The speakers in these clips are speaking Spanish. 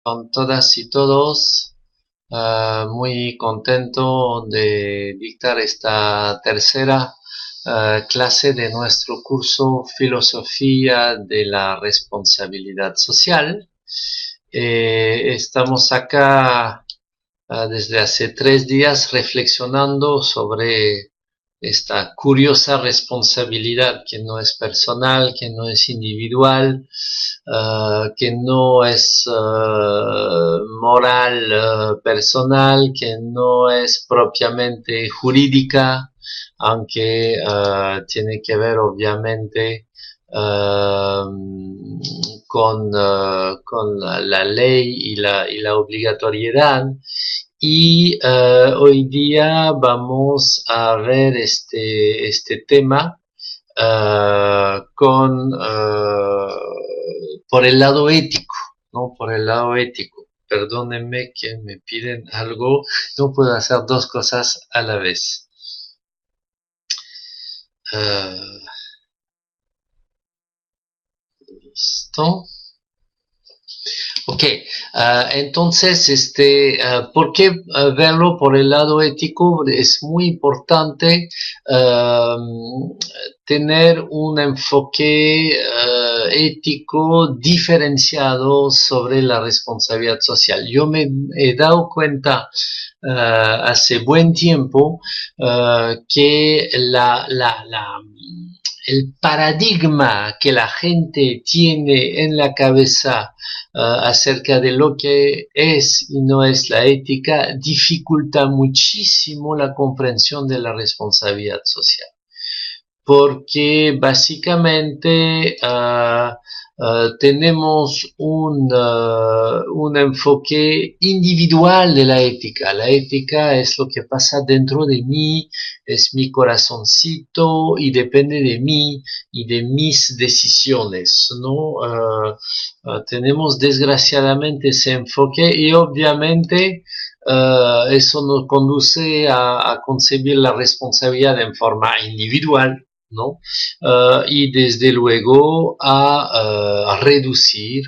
Con todas y todos, muy contento de dictar esta tercera clase de nuestro curso Filosofía de la Responsabilidad Social. Estamos acá desde hace 3 días reflexionando sobre esta curiosa responsabilidad que no es personal, que no es individual, que no es moral personal, que no es propiamente jurídica, aunque tiene que ver obviamente con la ley y la obligatoriedad. Y hoy día vamos a ver este tema por el lado ético, ¿no? Por el lado ético. Perdónenme que me piden algo, no puedo hacer dos cosas a la vez. Uh, ¿Listo? Ok, entonces, ¿por qué verlo por el lado ético? Es muy importante tener un enfoque ético diferenciado sobre la responsabilidad social. Yo me he dado cuenta hace buen tiempo que el paradigma que la gente tiene en la cabeza acerca de lo que es y no es la ética dificulta muchísimo la comprensión de la responsabilidad social. Porque básicamente tenemos un enfoque individual de la ética. La ética es lo que pasa dentro de mí, es mi corazoncito y depende de mí y de mis decisiones, ¿no? Tenemos desgraciadamente ese enfoque y obviamente eso nos conduce a concebir la responsabilidad en forma individual, ¿no? Y desde luego a reducir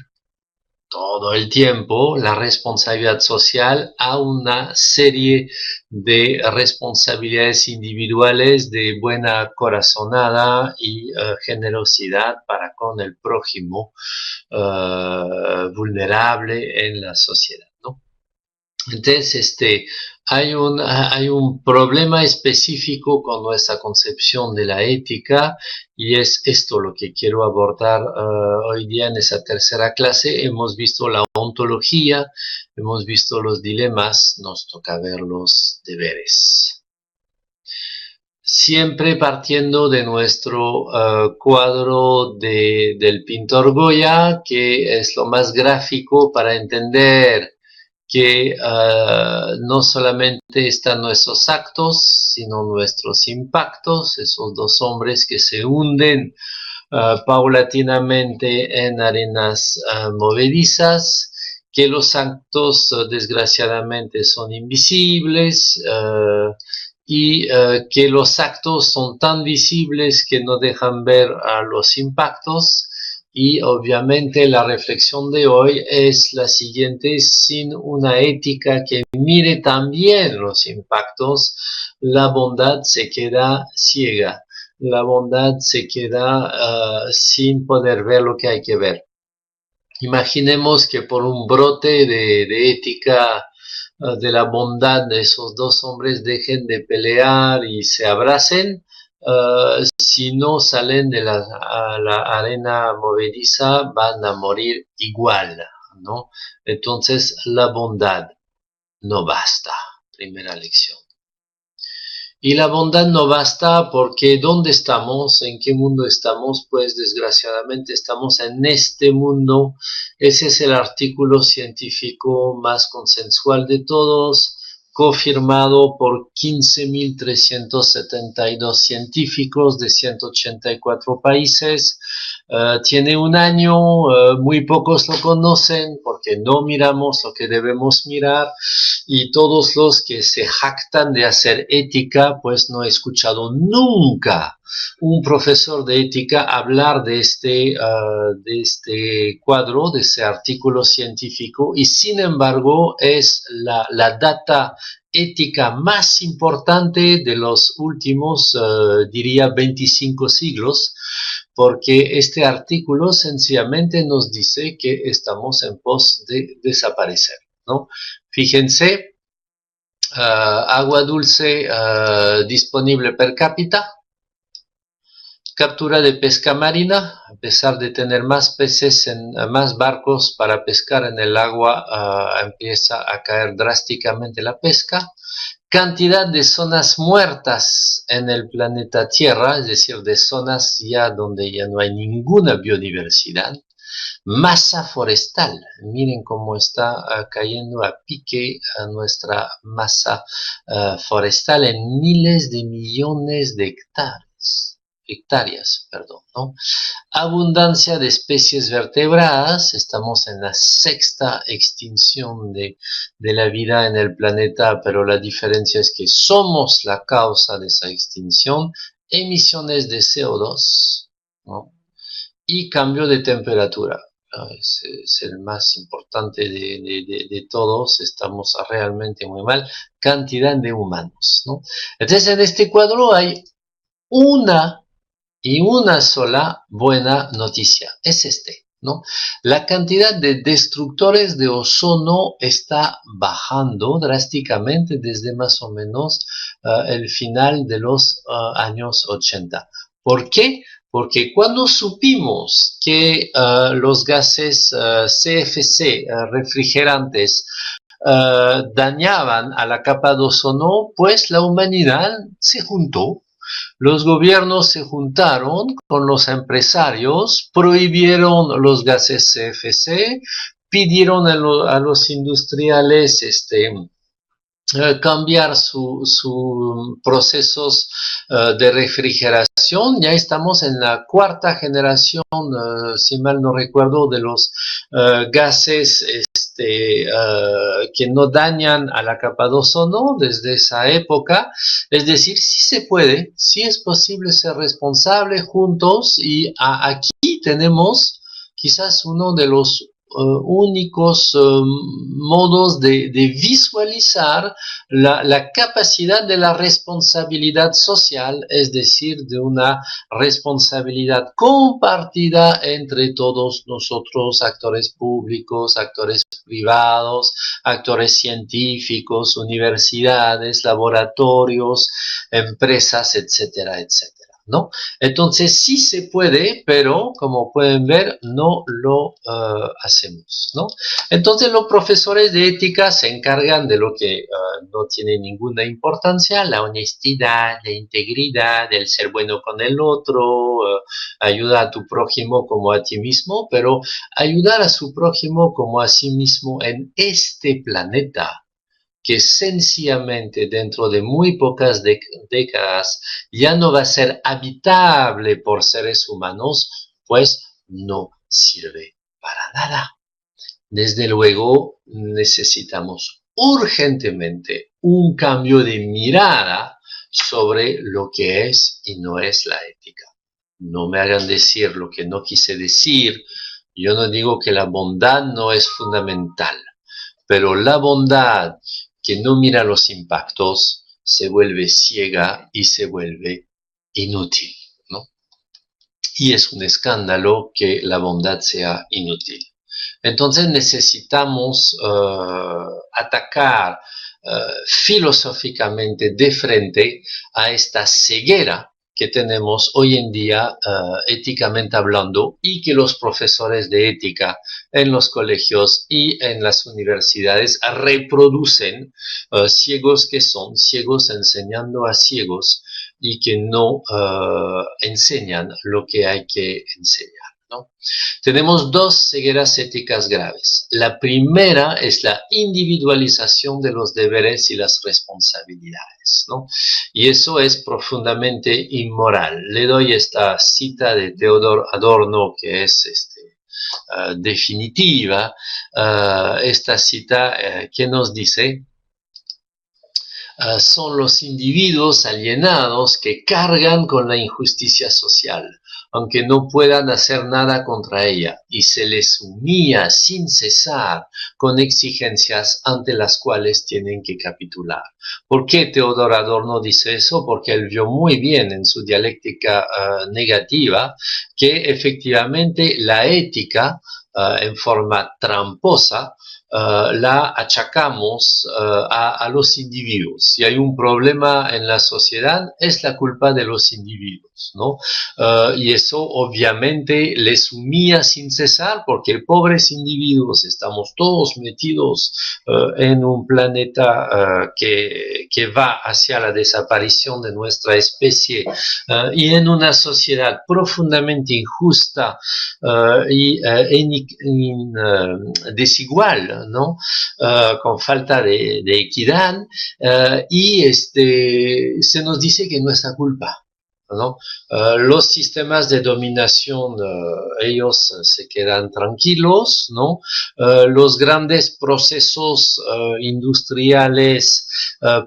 todo el tiempo la responsabilidad social a una serie de responsabilidades individuales de buena corazonada y generosidad para con el prójimo vulnerable en la sociedad, ¿no? Entonces, hay un problema específico con nuestra concepción de la ética y es esto lo que quiero abordar hoy día en esa tercera clase. Hemos visto la ontología, hemos visto los dilemas, nos toca ver los deberes. Siempre partiendo de nuestro cuadro del pintor Goya, que es lo más gráfico para entender que no solamente están nuestros actos, sino nuestros impactos, esos dos hombres que se hunden paulatinamente en arenas movedizas, que los actos desgraciadamente son invisibles y que los actos son tan visibles que no dejan ver a los impactos. Y obviamente la reflexión de hoy es la siguiente: sin una ética que mire también los impactos, la bondad se queda ciega, la bondad se queda sin poder ver lo que hay que ver. Imaginemos que por un brote de ética de la bondad de esos dos hombres dejen de pelear y se abracen. Si no salen de la arena movediza van a morir igual, ¿no? Entonces la bondad no basta. Primera lección. Y la bondad no basta porque ¿dónde estamos? ¿En qué mundo estamos? Pues desgraciadamente estamos en este mundo. Ese es el artículo científico más consensual de todos, confirmado por 15.372 científicos de 184 países. Tiene un año, muy pocos lo conocen porque no miramos lo que debemos mirar y todos los que se jactan de hacer ética pues no he escuchado nunca un profesor de ética hablar de este cuadro, de este artículo científico, y sin embargo es la data ética más importante de los últimos, diría, 25 siglos, porque este artículo sencillamente nos dice que estamos en pos de desaparecer, ¿no? Fíjense, agua dulce disponible per cápita, captura de pesca marina, a pesar de tener más peces, más barcos para pescar en el agua, empieza a caer drásticamente la pesca. Cantidad de zonas muertas en el planeta Tierra, es decir, de zonas ya donde ya no hay ninguna biodiversidad. Masa forestal, miren cómo está cayendo a pique a nuestra masa forestal en miles de millones de hectáreas, perdón, ¿no? Abundancia de especies vertebradas, estamos en la sexta extinción de la vida en el planeta, pero la diferencia es que somos la causa de esa extinción. Emisiones de CO2, ¿no? Y cambio de temperatura. Es el más importante de todos, estamos realmente muy mal. Cantidad de humanos, ¿no? Entonces en este cuadro hay una sola buena noticia, es ¿no? La cantidad de destructores de ozono está bajando drásticamente desde más o menos el final de los años 80. ¿Por qué? Porque cuando supimos que los gases CFC, refrigerantes, dañaban a la capa de ozono, pues la humanidad se juntó. Los gobiernos se juntaron con los empresarios, prohibieron los gases CFC, pidieron a los industriales cambiar sus procesos de refrigeración. Ya estamos en la cuarta generación, si mal no recuerdo, de los gases que no dañan a la capa de ozono desde esa época. Es decir, sí se puede, sí es posible ser responsable juntos, y aquí tenemos quizás uno de los únicos modos de visualizar la capacidad de la responsabilidad social, es decir, de una responsabilidad compartida entre todos nosotros, actores públicos, actores privados, actores científicos, universidades, laboratorios, empresas, etcétera, etcétera, ¿no? Entonces sí se puede, pero como pueden ver, no lo hacemos, ¿no? Entonces los profesores de ética se encargan de lo que no tiene ninguna importancia: la honestidad, la integridad, el ser bueno con el otro, ayuda a tu prójimo como a ti mismo, pero ayudar a su prójimo como a sí mismo en este planeta, que sencillamente dentro de muy pocas décadas ya no va a ser habitable por seres humanos, pues no sirve para nada. Desde luego necesitamos urgentemente un cambio de mirada sobre lo que es y no es la ética. No me hagan decir lo que no quise decir. Yo no digo que la bondad no es fundamental, pero la bondad que no mira los impactos se vuelve ciega y se vuelve inútil, ¿no? Y es un escándalo que la bondad sea inútil. Entonces necesitamos atacar filosóficamente de frente a esta ceguera que tenemos hoy en día, éticamente hablando, y que los profesores de ética en los colegios y en las universidades reproducen, ciegos que son, ciegos enseñando a ciegos, y que no enseñan lo que hay que enseñar, ¿no? Tenemos dos cegueras éticas graves. La primera es la individualización de los deberes y las responsabilidades, ¿no? Y eso es profundamente inmoral. Le doy esta cita de Theodor Adorno, que es definitiva, esta cita que nos dice: son los individuos alienados que cargan con la injusticia social, aunque no puedan hacer nada contra ella, y se les humilla sin cesar con exigencias ante las cuales tienen que capitular. ¿Por qué Theodor Adorno dice eso? Porque él vio muy bien en su dialéctica negativa que efectivamente la ética en forma tramposa la achacamos a los individuos. Si hay un problema en la sociedad, es la culpa de los individuos, ¿no? Y eso obviamente les humilla sin cesar, porque pobres individuos estamos todos metidos en un planeta que va hacia la desaparición de nuestra especie y en una sociedad profundamente injusta y desigual, ¿no? Con falta de equidad, y se nos dice que no es nuestra culpa, ¿no? Los sistemas de dominación, ellos se quedan tranquilos, ¿no? Los grandes procesos industriales,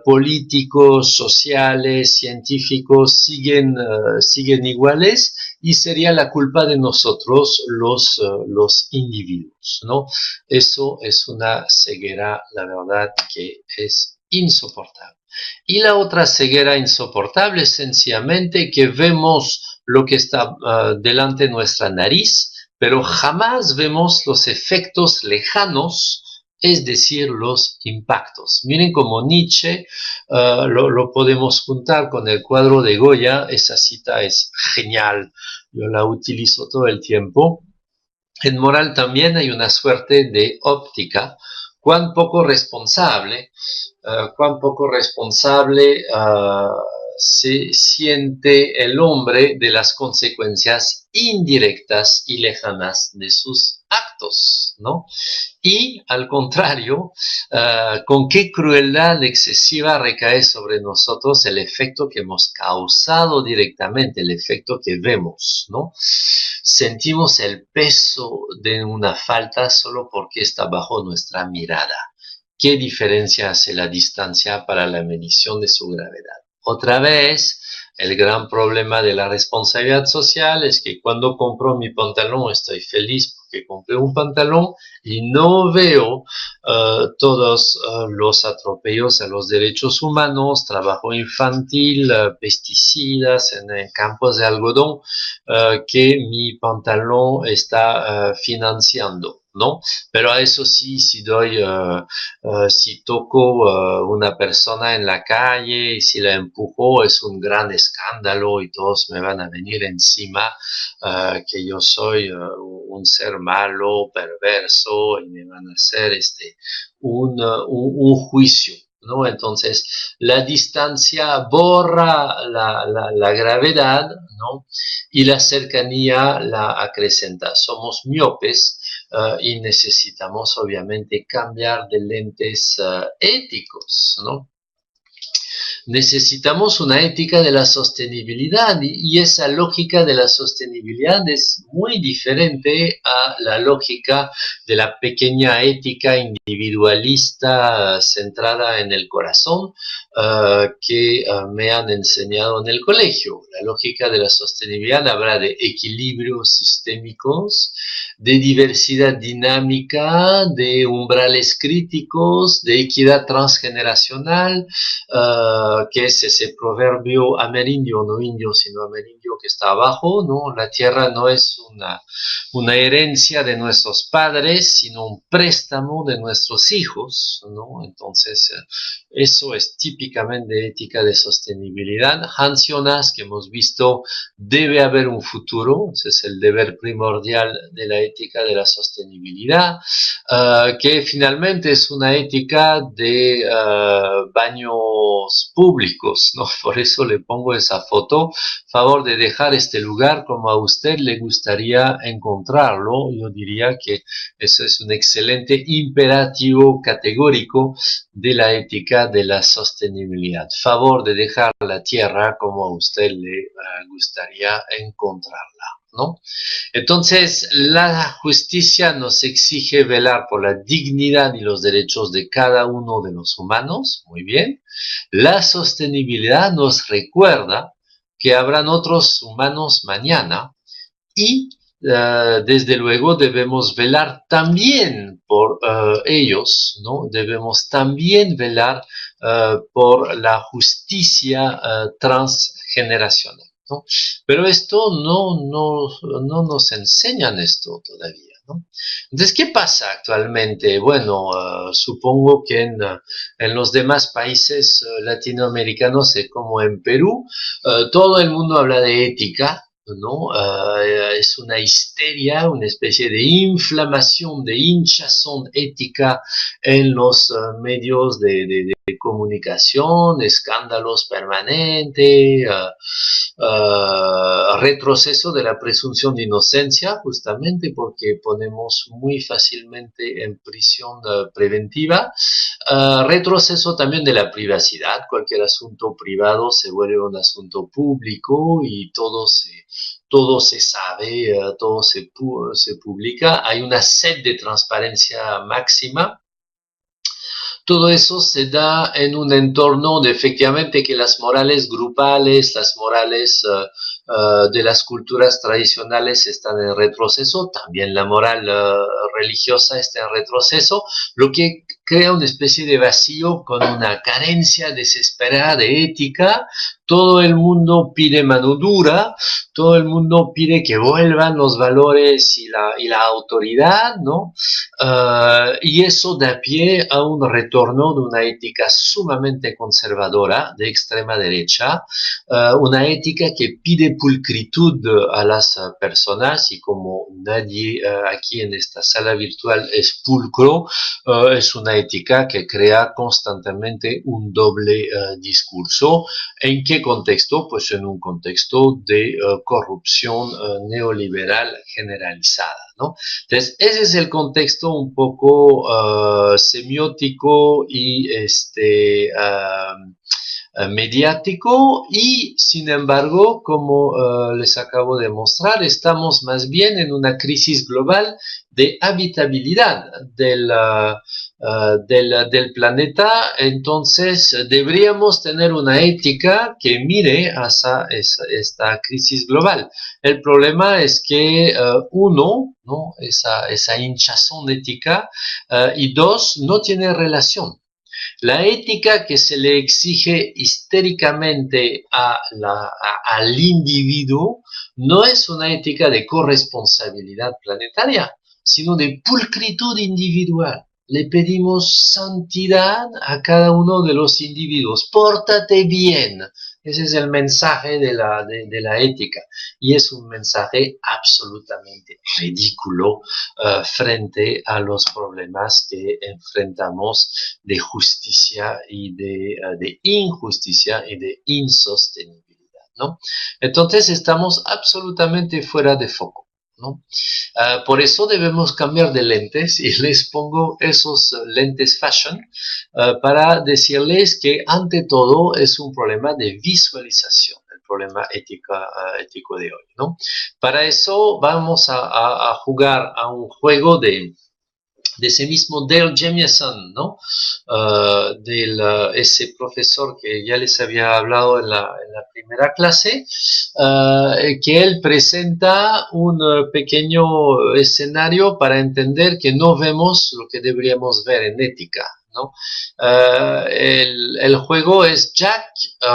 políticos, sociales, científicos siguen iguales, y sería la culpa de nosotros los individuos, ¿no? Eso es una ceguera, la verdad, que es insoportable. Y la otra ceguera insoportable es sencillamente que vemos lo que está delante de nuestra nariz, pero jamás vemos los efectos lejanos, es decir, los impactos. Miren cómo Nietzsche lo podemos juntar con el cuadro de Goya. Esa cita es genial, yo la utilizo todo el tiempo. En moral también hay una suerte de óptica. Cuán poco responsable se siente el hombre de las consecuencias indirectas y lejanas de sus actos, ¿no? Y al contrario, con qué crueldad excesiva recae sobre nosotros el efecto que hemos causado directamente, el efecto que vemos, ¿no? Sentimos el peso de una falta solo porque está bajo nuestra mirada. ¿Qué diferencia hace la distancia para la medición de su gravedad? Otra vez, el gran problema de la responsabilidad social es que cuando compro mi pantalón estoy feliz porque compré un pantalón y no veo todos los atropellos a los derechos humanos, trabajo infantil, pesticidas en campos de algodón que mi pantalón está financiando, ¿no? Pero a eso sí, si toco una persona en la calle y si la empujo, es un gran escándalo y todos me van a venir encima que yo soy un ser malo, perverso, y me van a hacer un juicio, ¿no? Entonces, la distancia borra la gravedad, ¿no? Y la cercanía la acrecenta. Somos miopes y necesitamos obviamente cambiar de lentes éticos, ¿no? Necesitamos una ética de la sostenibilidad, y esa lógica de la sostenibilidad es muy diferente a la lógica de la pequeña ética individualista centrada en el corazón que me han enseñado en el colegio. La lógica de la sostenibilidad habla de equilibrios sistémicos, de diversidad dinámica, de umbrales críticos, de equidad transgeneracional, que es ese proverbio amerindio, no indio, sino amerindio que está abajo, ¿no? La tierra no es una herencia de nuestros padres, sino un préstamo de nuestros hijos, ¿no? Entonces, eso es típicamente ética de sostenibilidad. Hans Jonas, que hemos visto, debe haber un futuro, ese es el deber primordial de la ética de la sostenibilidad, que finalmente es una ética de baños públicos, ¿no? Por eso le pongo esa foto. Favor de dejar este lugar como a usted le gustaría encontrarlo. Yo diría que eso es un excelente imperativo categórico de la ética de la sostenibilidad. Favor de dejar la tierra como a usted le gustaría encontrarla. ¿no? Entonces, la justicia nos exige velar por la dignidad y los derechos de cada uno de los humanos, muy bien. La sostenibilidad nos recuerda que habrán otros humanos mañana y desde luego debemos velar también por ellos, ¿no? Debemos también velar por la justicia transgeneracional, ¿no? Pero esto no nos enseñan esto todavía, ¿no? Entonces, ¿qué pasa actualmente? Bueno, supongo que en los demás países latinoamericanos, como en Perú, todo el mundo habla de ética, ¿no? Es una histeria, una especie de inflamación, de hinchazón ética en los medios de comunicación, escándalos permanentes, retroceso de la presunción de inocencia, justamente porque ponemos muy fácilmente en prisión preventiva, retroceso también de la privacidad, cualquier asunto privado se vuelve un asunto público y todo se sabe, todo se publica, hay una sed de transparencia máxima. Todo eso se da en un entorno donde efectivamente que las morales grupales, las morales de las culturas tradicionales están en retroceso, también la moral religiosa está en retroceso, lo que crea una especie de vacío con una carencia desesperada de ética. Todo el mundo pide mano dura, todo el mundo pide que vuelvan los valores y la autoridad, ¿no? Y eso da pie a un retorno de una ética sumamente conservadora de extrema derecha, una ética que pide pulcritud a las personas y como nadie aquí en esta sala virtual es pulcro, es una ética que crea constantemente un doble discurso. ¿En qué contexto? Pues en un contexto de corrupción neoliberal generalizada, ¿no? Entonces, ese es el contexto un poco semiótico y mediático y, sin embargo, como les acabo de mostrar, estamos más bien en una crisis global de habitabilidad del planeta. Entonces, deberíamos tener una ética que mire hacia esta crisis global. El problema es que uno, ¿no? esa hinchazón ética, y dos, no tiene relación. La ética que se le exige histéricamente al individuo no es una ética de corresponsabilidad planetaria, sino de pulcritud individual. Le pedimos santidad a cada uno de los individuos. Pórtate bien. Ese es el mensaje de la ética. Y es un mensaje absolutamente ridículo frente a los problemas que enfrentamos de justicia y de injusticia y de insostenibilidad, ¿no? Entonces estamos absolutamente fuera de foco, ¿no? Por eso debemos cambiar de lentes y les pongo esos lentes fashion para decirles que ante todo es un problema de visualización, el problema ético de hoy, ¿no? Para eso vamos a jugar a un juego de ese mismo Dale Jamieson, ¿no? Ese profesor que ya les había hablado en la primera clase, que él presenta un pequeño escenario para entender que no vemos lo que deberíamos ver en ética, ¿no? El juego es Jack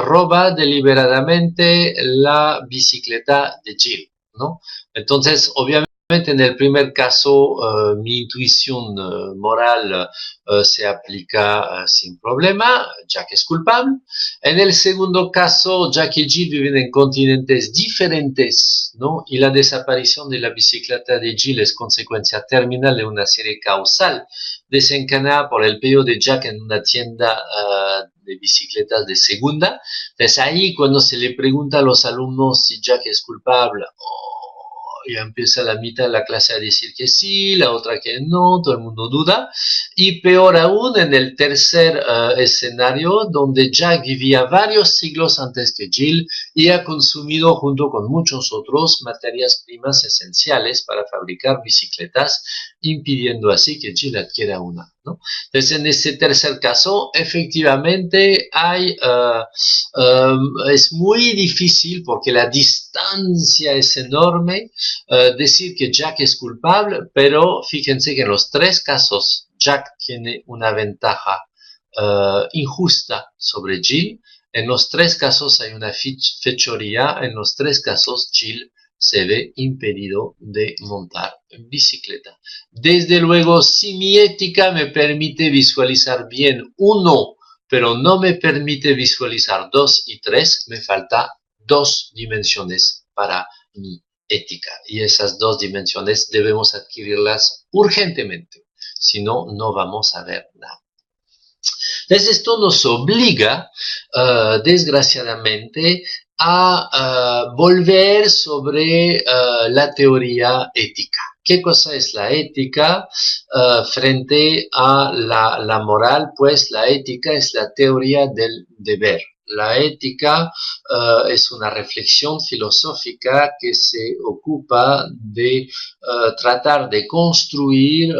roba deliberadamente la bicicleta de Jill, ¿no? Entonces, obviamente, en el primer caso, mi intuición moral se aplica sin problema, Jack es culpable. En el segundo caso, Jack y Jill viven en continentes diferentes, ¿no? Y la desaparición de la bicicleta de Jill es consecuencia terminal de una serie causal desencadenada por el pedido de Jack en una tienda de bicicletas de segunda. Entonces ahí cuando se le pregunta a los alumnos si Jack es culpable, y empieza la mitad de la clase a decir que sí, la otra que no, todo el mundo duda. Y peor aún en el tercer escenario, donde Jack vivía varios siglos antes que Jill y ha consumido junto con muchos otros materias primas esenciales para fabricar bicicletas, impidiendo así que Jill adquiera una, ¿no? Entonces, en ese tercer caso, efectivamente es muy difícil porque la distancia es enorme decir que Jack es culpable, pero fíjense que en los tres casos Jack tiene una ventaja injusta sobre Jill. En los tres casos hay una fechoría, en los tres casos Jill se ve impedido de montar en bicicleta. Desde luego, si mi ética me permite visualizar bien uno, pero no me permite visualizar 2 y 3, me falta 2 dimensiones para mi ética. Y esas 2 dimensiones debemos adquirirlas urgentemente, si no, no vamos a ver nada. Entonces, esto nos obliga, desgraciadamente, a volver sobre la teoría ética. ¿Qué cosa es la ética frente a la moral? Pues la ética es la teoría del deber. La ética es una reflexión filosófica que se ocupa de tratar de construir,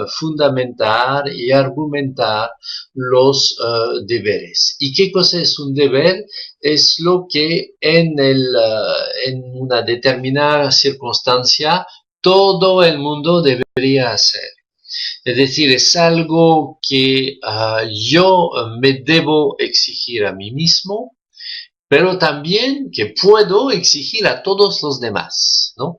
fundamentar y argumentar los deberes. ¿Y qué cosa es un deber? Es lo que en una determinada circunstancia todo el mundo debería hacer. Es decir, es algo que yo me debo exigir a mí mismo, pero también que puedo exigir a todos los demás, ¿no?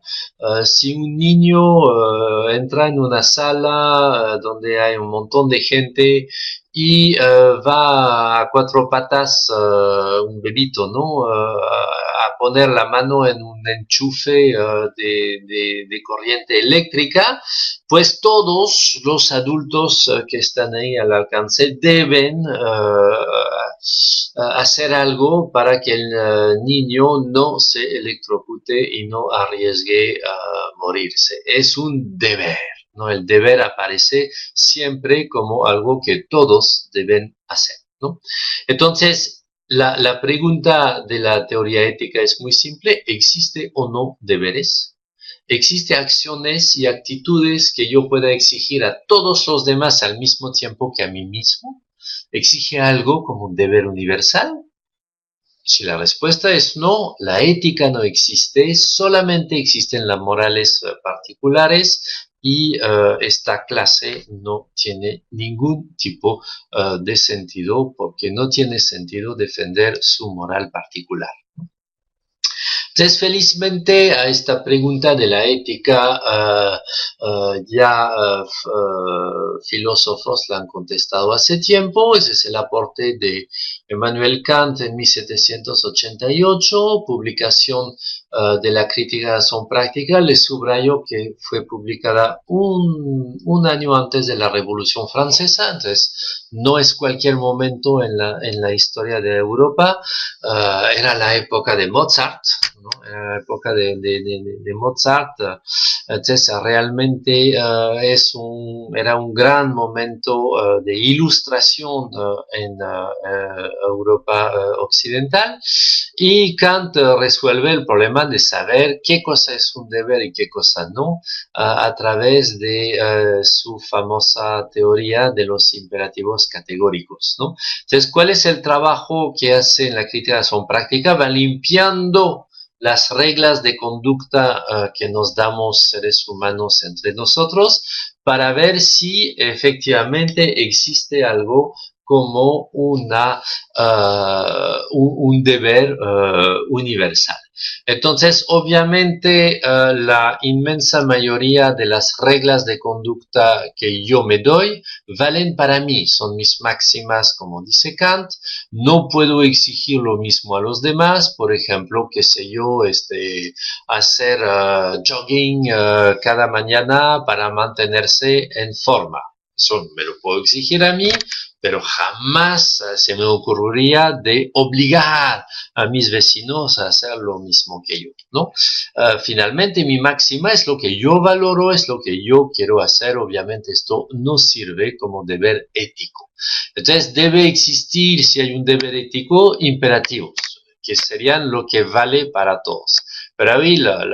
Si un niño entra en una sala donde hay un montón de gente y va a cuatro patas, un bebito, ¿no? A poner la mano en un enchufe de corriente eléctrica, pues todos los adultos que están ahí al alcance deben hacer algo para que el niño no se electrocute y no arriesgue a morirse. Es un deber, ¿no? El deber aparece siempre como algo que todos deben hacer, ¿no? Entonces, la pregunta de la teoría ética es muy simple. ¿Existe o no deberes? ¿Existe acciones y actitudes que yo pueda exigir a todos los demás al mismo tiempo que a mí mismo? ¿Exige algo como un deber universal? Si la respuesta es no, la ética no existe, solamente existen las morales particulares y esta clase no tiene ningún tipo de sentido porque no tiene sentido defender su moral particular. Entonces, felizmente a esta pregunta de la ética filósofos la han contestado hace tiempo. Ese es el aporte de Immanuel Kant en 1788, publicación de la crítica de la razón práctica. Les subrayo que fue publicada un año antes de la Revolución Francesa, entonces no es cualquier momento en la historia de Europa. Era la época de Mozart, ¿no? Era la época de Mozart. Entonces realmente era un gran momento de ilustración en Europa occidental, y Kant resuelve el problema de saber qué cosa es un deber y qué cosa no a través de su famosa teoría de los imperativos categóricos, ¿no? Entonces, ¿cuál es el trabajo que hace en la crítica de la razón práctica? Va limpiando las reglas de conducta que nos damos seres humanos entre nosotros para ver si efectivamente existe algo como un deber universal. Entonces, obviamente, la inmensa mayoría de las reglas de conducta que yo me doy valen para mí, son mis máximas, como dice Kant. No puedo exigir lo mismo a los demás, por ejemplo, qué sé yo, hacer jogging cada mañana para mantenerse en forma. Eso me lo puedo exigir a mí, pero jamás se me ocurriría de obligar a mis vecinos a hacer lo mismo que yo, ¿no? Finalmente, mi máxima es lo que yo valoro, es lo que yo quiero hacer. Obviamente, esto no sirve como deber ético. Entonces, debe existir, si hay un deber ético, imperativos, que serían lo que vale para todos. Pero ahí la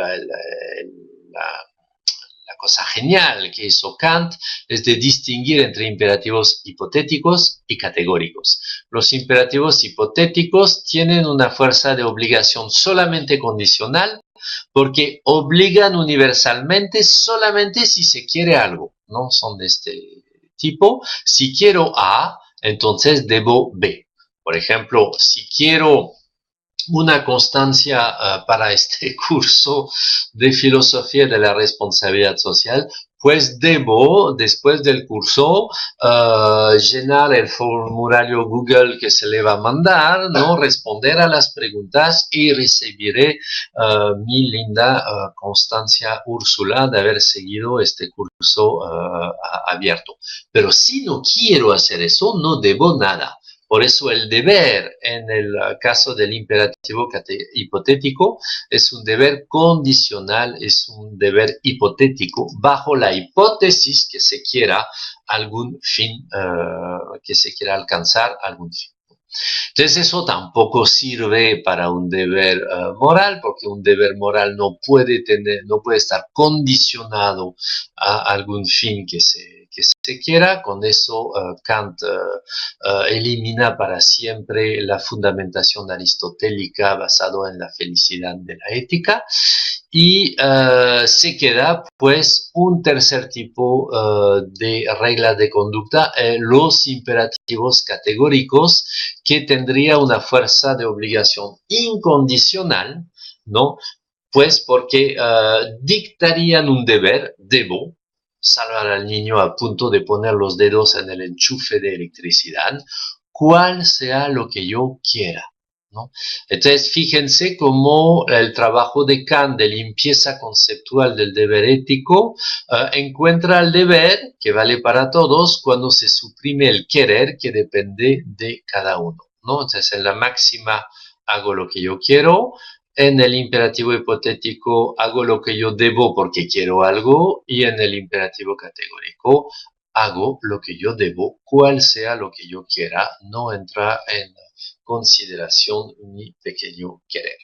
cosa genial que hizo Kant es de distinguir entre imperativos hipotéticos y categóricos. Los imperativos hipotéticos tienen una fuerza de obligación solamente condicional porque obligan universalmente solamente si se quiere algo. No son de este tipo. Si quiero A, entonces debo B. Por ejemplo, si quiero una constancia para este curso de filosofía de la responsabilidad social, pues debo, después del curso, llenar el formulario Google que se le va a mandar, ¿no? Responder a las preguntas y recibiré mi linda constancia Úrsula de haber seguido este curso abierto. Pero si no quiero hacer eso, no debo nada. Por eso el deber en el caso del imperativo hipotético es un deber condicional, es un deber hipotético bajo la hipótesis que se quiera algún fin, que se quiera alcanzar algún fin. Entonces eso tampoco sirve para un deber moral, porque un deber moral no puede estar condicionado a algún fin que se quiera. Con eso Kant elimina para siempre la fundamentación aristotélica basada en la felicidad de la ética y se queda pues un tercer tipo de reglas de conducta, los imperativos categóricos, que tendría una fuerza de obligación incondicional, ¿no? Pues porque dictarían un deber, debo salvar al niño a punto de poner los dedos en el enchufe de electricidad, cual sea lo que yo quiera, ¿no? Entonces, fíjense cómo el trabajo de Kant de limpieza conceptual del deber ético encuentra el deber que vale para todos cuando se suprime el querer que depende de cada uno, ¿no? Entonces, en la máxima hago lo que yo quiero, en el imperativo hipotético hago lo que yo debo porque quiero algo y en el imperativo categórico hago lo que yo debo, cual sea lo que yo quiera, no entra en consideración mi pequeño querer.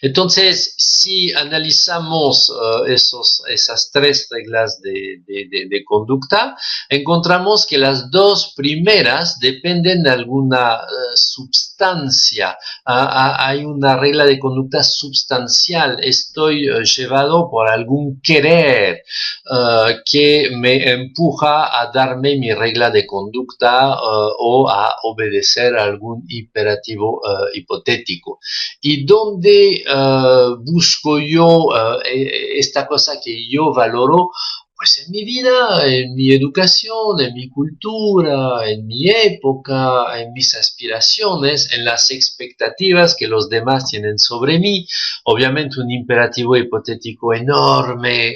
Entonces, si analizamos esas tres reglas de conducta, encontramos que las dos primeras dependen de alguna substancia. Hay una regla de conducta substancial. Estoy llevado por algún querer que me empuja a darme mi regla de conducta o a obedecer a algún imperativo hipotético. Y donde busco yo esta cosa que yo valoro, pues en mi vida, en mi educación, en mi cultura, en mi época, en mis aspiraciones, en las expectativas que los demás tienen sobre mí. Obviamente un imperativo hipotético enorme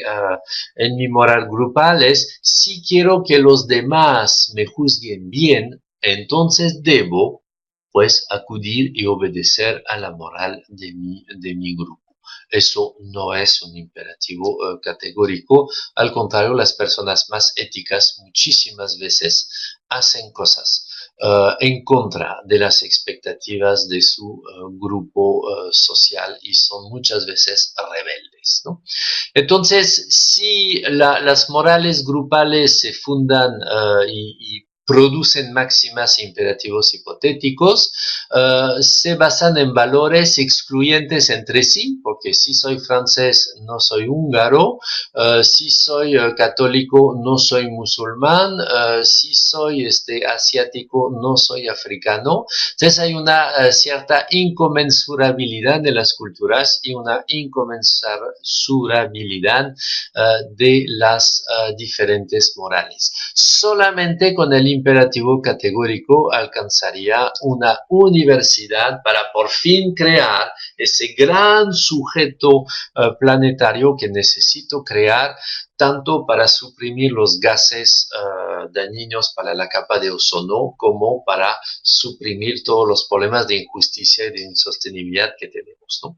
en mi moral grupal es, si quiero que los demás me juzguen bien, entonces debo pues acudir y obedecer a la moral de mi grupo. Eso no es un imperativo categórico, al contrario, las personas más éticas muchísimas veces hacen cosas en contra de las expectativas de su grupo social y son muchas veces rebeldes, ¿no? Entonces, si las morales grupales se fundan y producen máximas e imperativos hipotéticos, se basan en valores excluyentes entre sí, porque si soy francés no soy húngaro, si soy católico no soy musulmán, si soy asiático no soy africano. Entonces hay una cierta inconmensurabilidad de las culturas y una inconmensurabilidad de las diferentes morales. Solamente con el imperativo categórico alcanzaría una universidad para por fin crear ese gran sujeto planetario que necesito crear tanto para suprimir los gases dañinos para la capa de ozono como para suprimir todos los problemas de injusticia y de insostenibilidad que tenemos, ¿no?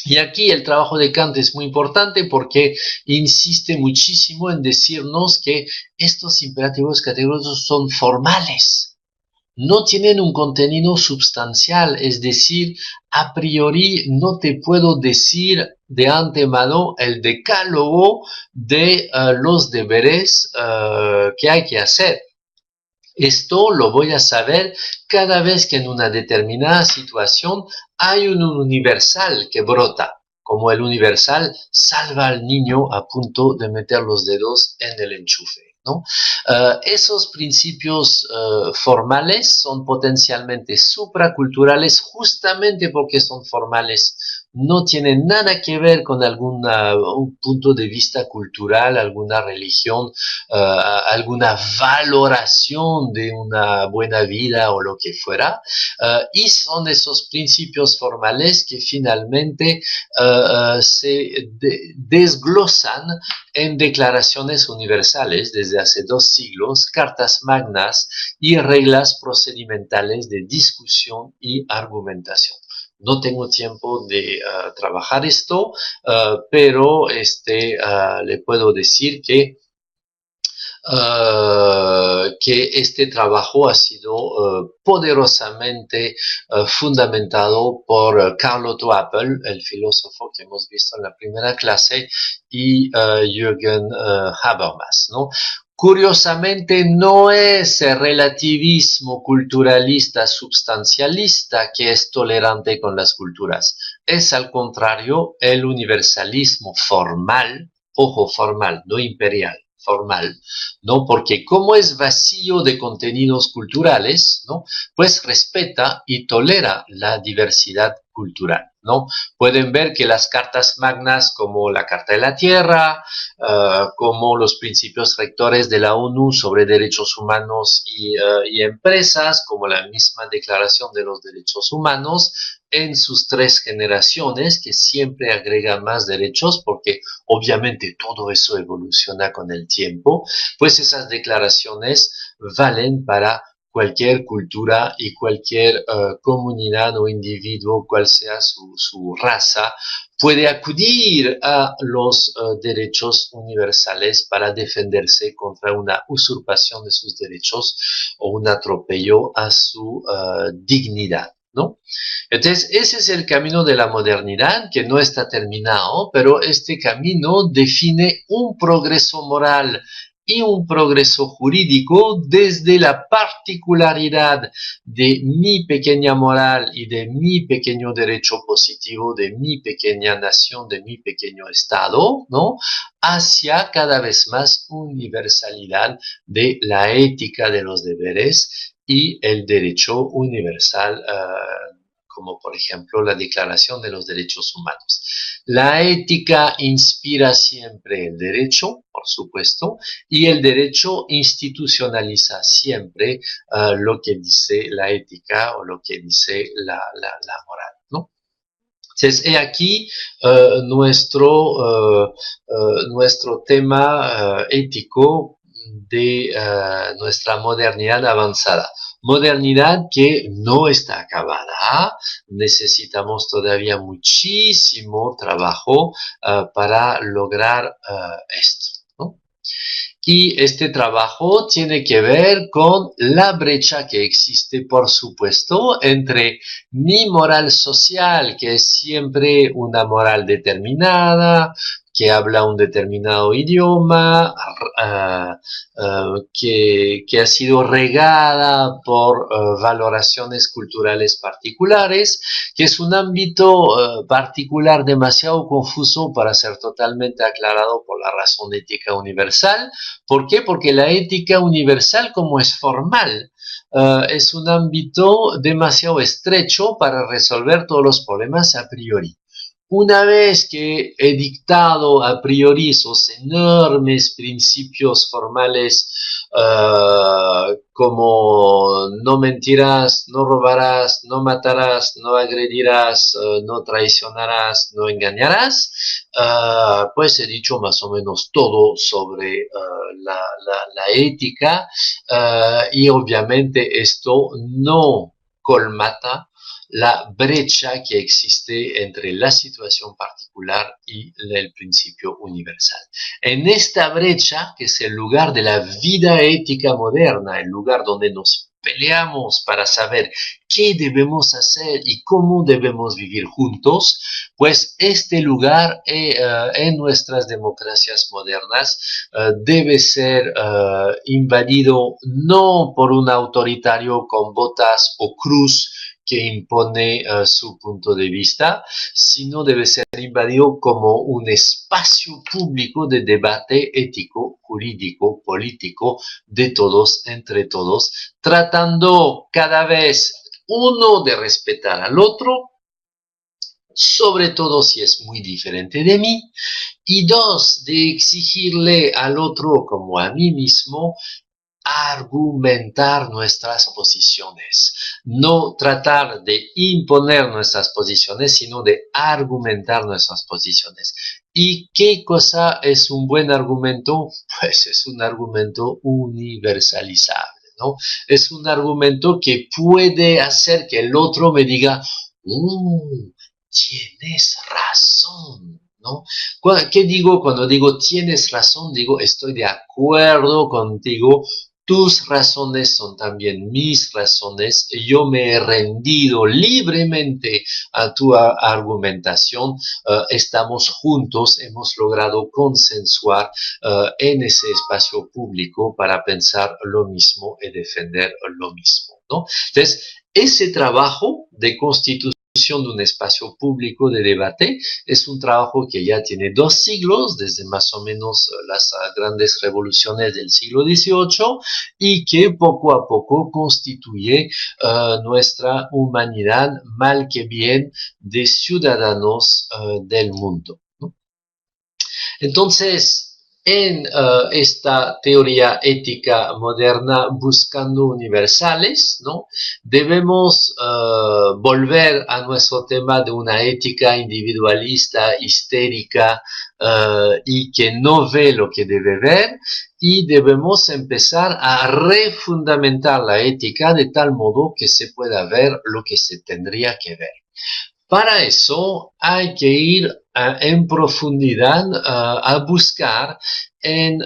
Y aquí el trabajo de Kant es muy importante porque insiste muchísimo en decirnos que estos imperativos categóricos son formales, no tienen un contenido sustancial, es decir, a priori no te puedo decir de antemano el decálogo de los deberes que hay que hacer. Esto lo voy a saber cada vez que en una determinada situación hay un universal que brota, como el universal salva al niño a punto de meter los dedos en el enchufe, ¿no? Esos principios formales son potencialmente supraculturales justamente porque son formales. No tienen nada que ver con un punto de vista cultural, alguna religión, alguna valoración de una buena vida o lo que fuera, y son esos principios formales que finalmente se desglosan en declaraciones universales desde hace 2 siglos, cartas magnas y reglas procedimentales de discusión y argumentación. No tengo tiempo de trabajar esto, pero le puedo decir que este trabajo ha sido poderosamente fundamentado por Karl Otto Appel, el filósofo que hemos visto en la primera clase, y Jürgen Habermas, ¿no? Curiosamente, no es el relativismo culturalista substancialista que es tolerante con las culturas. Es al contrario el universalismo formal, ojo, formal, no imperial, formal, ¿no? Porque como es vacío de contenidos culturales, ¿no? Pues respeta y tolera la diversidad cultural, ¿no? Pueden ver que las cartas magnas como la Carta de la Tierra, como los principios rectores de la ONU sobre derechos humanos y empresas, como la misma Declaración de los Derechos Humanos, en sus 3 generaciones, que siempre agrega más derechos, porque obviamente todo eso evoluciona con el tiempo, pues esas declaraciones valen para cualquier cultura y cualquier comunidad o individuo, cual sea su raza, puede acudir a los derechos universales para defenderse contra una usurpación de sus derechos o un atropello a su dignidad, ¿no? Entonces, ese es el camino de la modernidad, que no está terminado, pero este camino define un progreso moral y un progreso jurídico desde la particularidad de mi pequeña moral y de mi pequeño derecho positivo, de mi pequeña nación, de mi pequeño estado, ¿no? Hacia cada vez más universalidad de la ética de los deberes y el derecho universal, como por ejemplo la Declaración de los Derechos Humanos. La ética inspira siempre el derecho, por supuesto, y el derecho institucionaliza siempre lo que dice la ética o lo que dice la moral, ¿no? Entonces, he aquí nuestro tema ético de nuestra modernidad avanzada. Modernidad que no está acabada, necesitamos todavía muchísimo trabajo para lograr esto, ¿no? Y este trabajo tiene que ver con la brecha que existe, por supuesto, entre mi moral social, que es siempre una moral determinada, que habla un determinado idioma, que ha sido regada por valoraciones culturales particulares, que es un ámbito particular demasiado confuso para ser totalmente aclarado por la razón ética universal. ¿Por qué? Porque la ética universal, como es formal, es un ámbito demasiado estrecho para resolver todos los problemas a priori. Una vez que he dictado a priori esos enormes principios formales como no mentirás, no robarás, no matarás, no agredirás, no traicionarás, no engañarás, pues he dicho más o menos todo sobre la ética y obviamente esto no colmata la brecha que existe entre la situación particular y el principio universal. En esta brecha, que es el lugar de la vida ética moderna, el lugar donde nos peleamos para saber qué debemos hacer y cómo debemos vivir juntos, pues este lugar en nuestras democracias modernas debe ser invadido no por un autoritario con botas o cruz que impone su punto de vista, sino debe ser invadido como un espacio público de debate ético, jurídico, político, de todos, entre todos, tratando cada vez uno de respetar al otro, sobre todo si es muy diferente de mí, y dos, de exigirle al otro como a mí mismo argumentar nuestras posiciones, no tratar de imponer nuestras posiciones, sino de argumentar nuestras posiciones. ¿Y qué cosa es un buen argumento? Pues es un argumento universalizable, ¿no? Es un argumento que puede hacer que el otro me diga, tienes razón, ¿no? ¿Qué digo cuando digo tienes razón? Digo, estoy de acuerdo contigo, tus razones son también mis razones, yo me he rendido libremente a tu argumentación, estamos juntos, hemos logrado consensuar en ese espacio público para pensar lo mismo y defender lo mismo, ¿no? Entonces, ese trabajo de constitución de un espacio público de debate es un trabajo que ya tiene 2 siglos, desde más o menos las grandes revoluciones del siglo XVIII, y que poco a poco constituye nuestra humanidad, mal que bien, de ciudadanos del mundo, ¿no? Entonces, en esta teoría ética moderna, buscando universales, ¿no? Debemos volver a nuestro tema de una ética individualista, histérica, y que no ve lo que debe ver, y debemos empezar a refundamentar la ética de tal modo que se pueda ver lo que se tendría que ver. Para eso hay que ir en profundidad a buscar en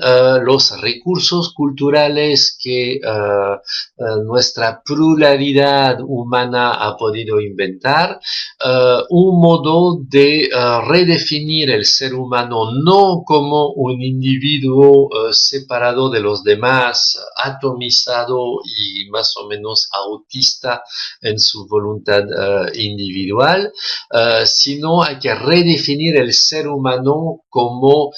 los recursos culturales que nuestra pluralidad humana ha podido inventar, un modo de redefinir el ser humano no como un individuo separado de los demás, atomizado y más o menos autista en su voluntad individual, sino hay que redefinir el ser humano como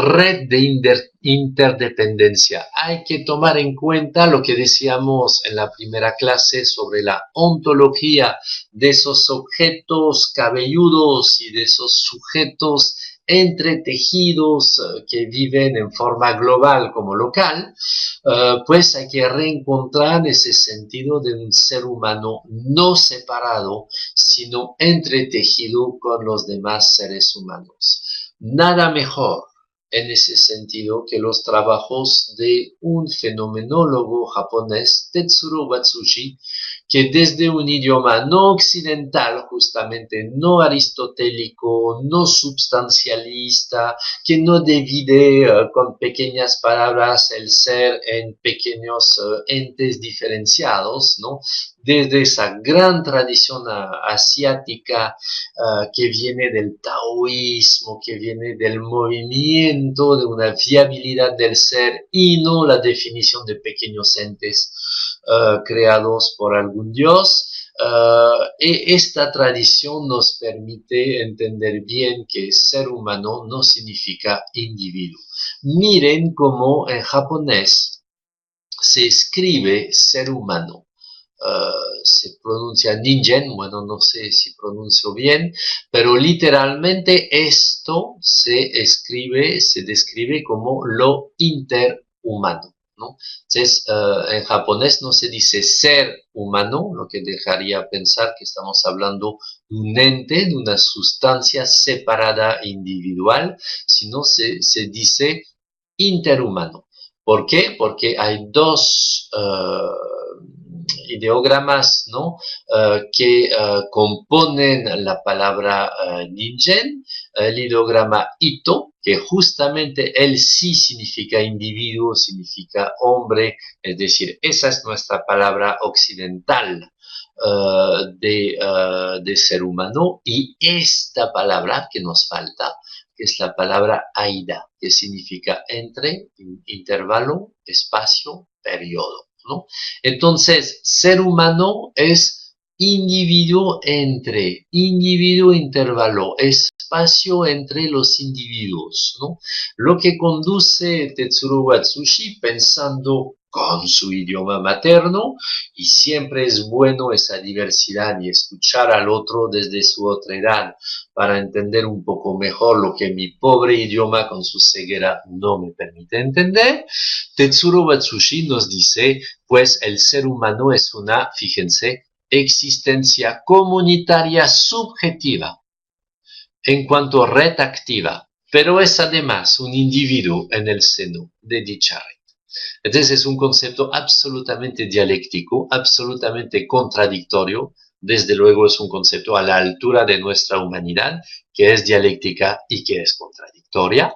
red de interdependencia. Hay que tomar en cuenta lo que decíamos en la primera clase sobre la ontología de esos objetos cabelludos y de esos sujetos entretejidos que viven en forma global como local, pues hay que reencontrar ese sentido de un ser humano no separado, sino entretejido con los demás seres humanos. Nada mejor en ese sentido que los trabajos de un fenomenólogo japonés, Tetsuro Watsushi, que desde un idioma no occidental, justamente no aristotélico, no substancialista, que no divide con pequeñas palabras el ser en pequeños entes diferenciados, ¿no? Desde esa gran tradición asiática que viene del taoísmo, que viene del movimiento, de una viabilidad del ser y no la definición de pequeños entes creados por algún dios. Esta tradición nos permite entender bien que ser humano no significa individuo. Miren cómo en japonés se escribe ser humano. se pronuncia ningen, bueno, no sé si pronuncio bien, pero literalmente esto se describe como lo interhumano, ¿no? Entonces, en japonés no se dice ser humano, lo que dejaría pensar que estamos hablando de un ente, de una sustancia separada individual, sino se dice interhumano. ¿Por qué? Porque hay dos ideogramas, ¿no? Que componen la palabra ningen, el ideograma ito, que justamente él sí significa individuo, significa hombre, es decir, esa es nuestra palabra occidental de ser humano, y esta palabra que nos falta, que es la palabra aida, que significa entre, intervalo, espacio, periodo, ¿no? Entonces, ser humano es individuo entre, individuo intervalo, espacio entre los individuos, ¿no? Lo que conduce Tetsuro Watsushi pensando con su idioma materno, y siempre es bueno esa diversidad y escuchar al otro desde su otra edad para entender un poco mejor lo que mi pobre idioma con su ceguera no me permite entender. Tetsuro Watsushi nos dice, pues el ser humano es una, fíjense, existencia comunitaria subjetiva en cuanto a red activa, pero es además un individuo en el seno de dicha red. Entonces es un concepto absolutamente dialéctico, absolutamente contradictorio. Desde luego es un concepto a la altura de nuestra humanidad, que es dialéctica y que es contradictoria.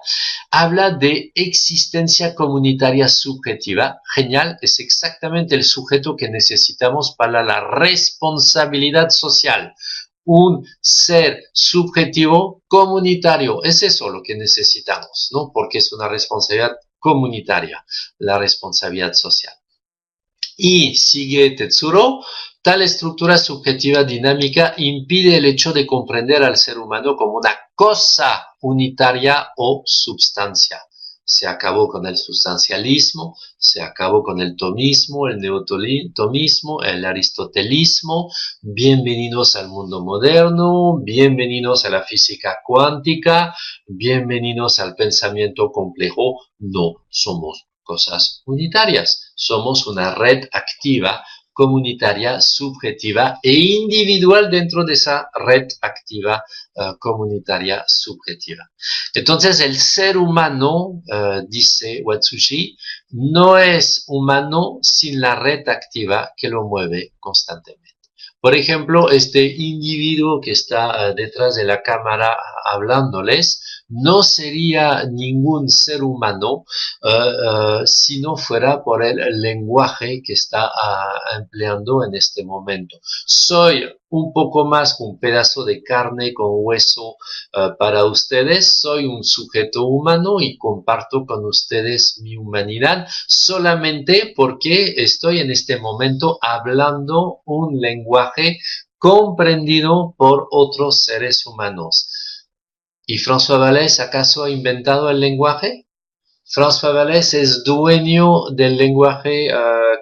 Habla de existencia comunitaria subjetiva. Genial, es exactamente el sujeto que necesitamos para la responsabilidad social. Un ser subjetivo comunitario. Es eso lo que necesitamos, ¿no? Porque es una responsabilidad comunitaria, la responsabilidad social. Y sigue Tetsuro, tal estructura subjetiva dinámica impide el hecho de comprender al ser humano como una cosa unitaria o substancia. Se acabó con el sustancialismo, se acabó con el tomismo, el neotomismo, el aristotelismo. Bienvenidos al mundo moderno, bienvenidos a la física cuántica, bienvenidos al pensamiento complejo. No somos cosas unitarias, somos una red activa, comunitaria, subjetiva e individual dentro de esa red activa comunitaria subjetiva. Entonces, el ser humano, dice Watsushi, no es humano sin la red activa que lo mueve constantemente. Por ejemplo, este individuo que está detrás de la cámara hablándoles, no sería ningún ser humano si no fuera por el lenguaje que está empleando en este momento. Soy un poco más que un pedazo de carne con hueso para ustedes, soy un sujeto humano y comparto con ustedes mi humanidad solamente porque estoy en este momento hablando un lenguaje comprendido por otros seres humanos. ¿Y François Vallès acaso ha inventado el lenguaje? ¿François Vallès es dueño del lenguaje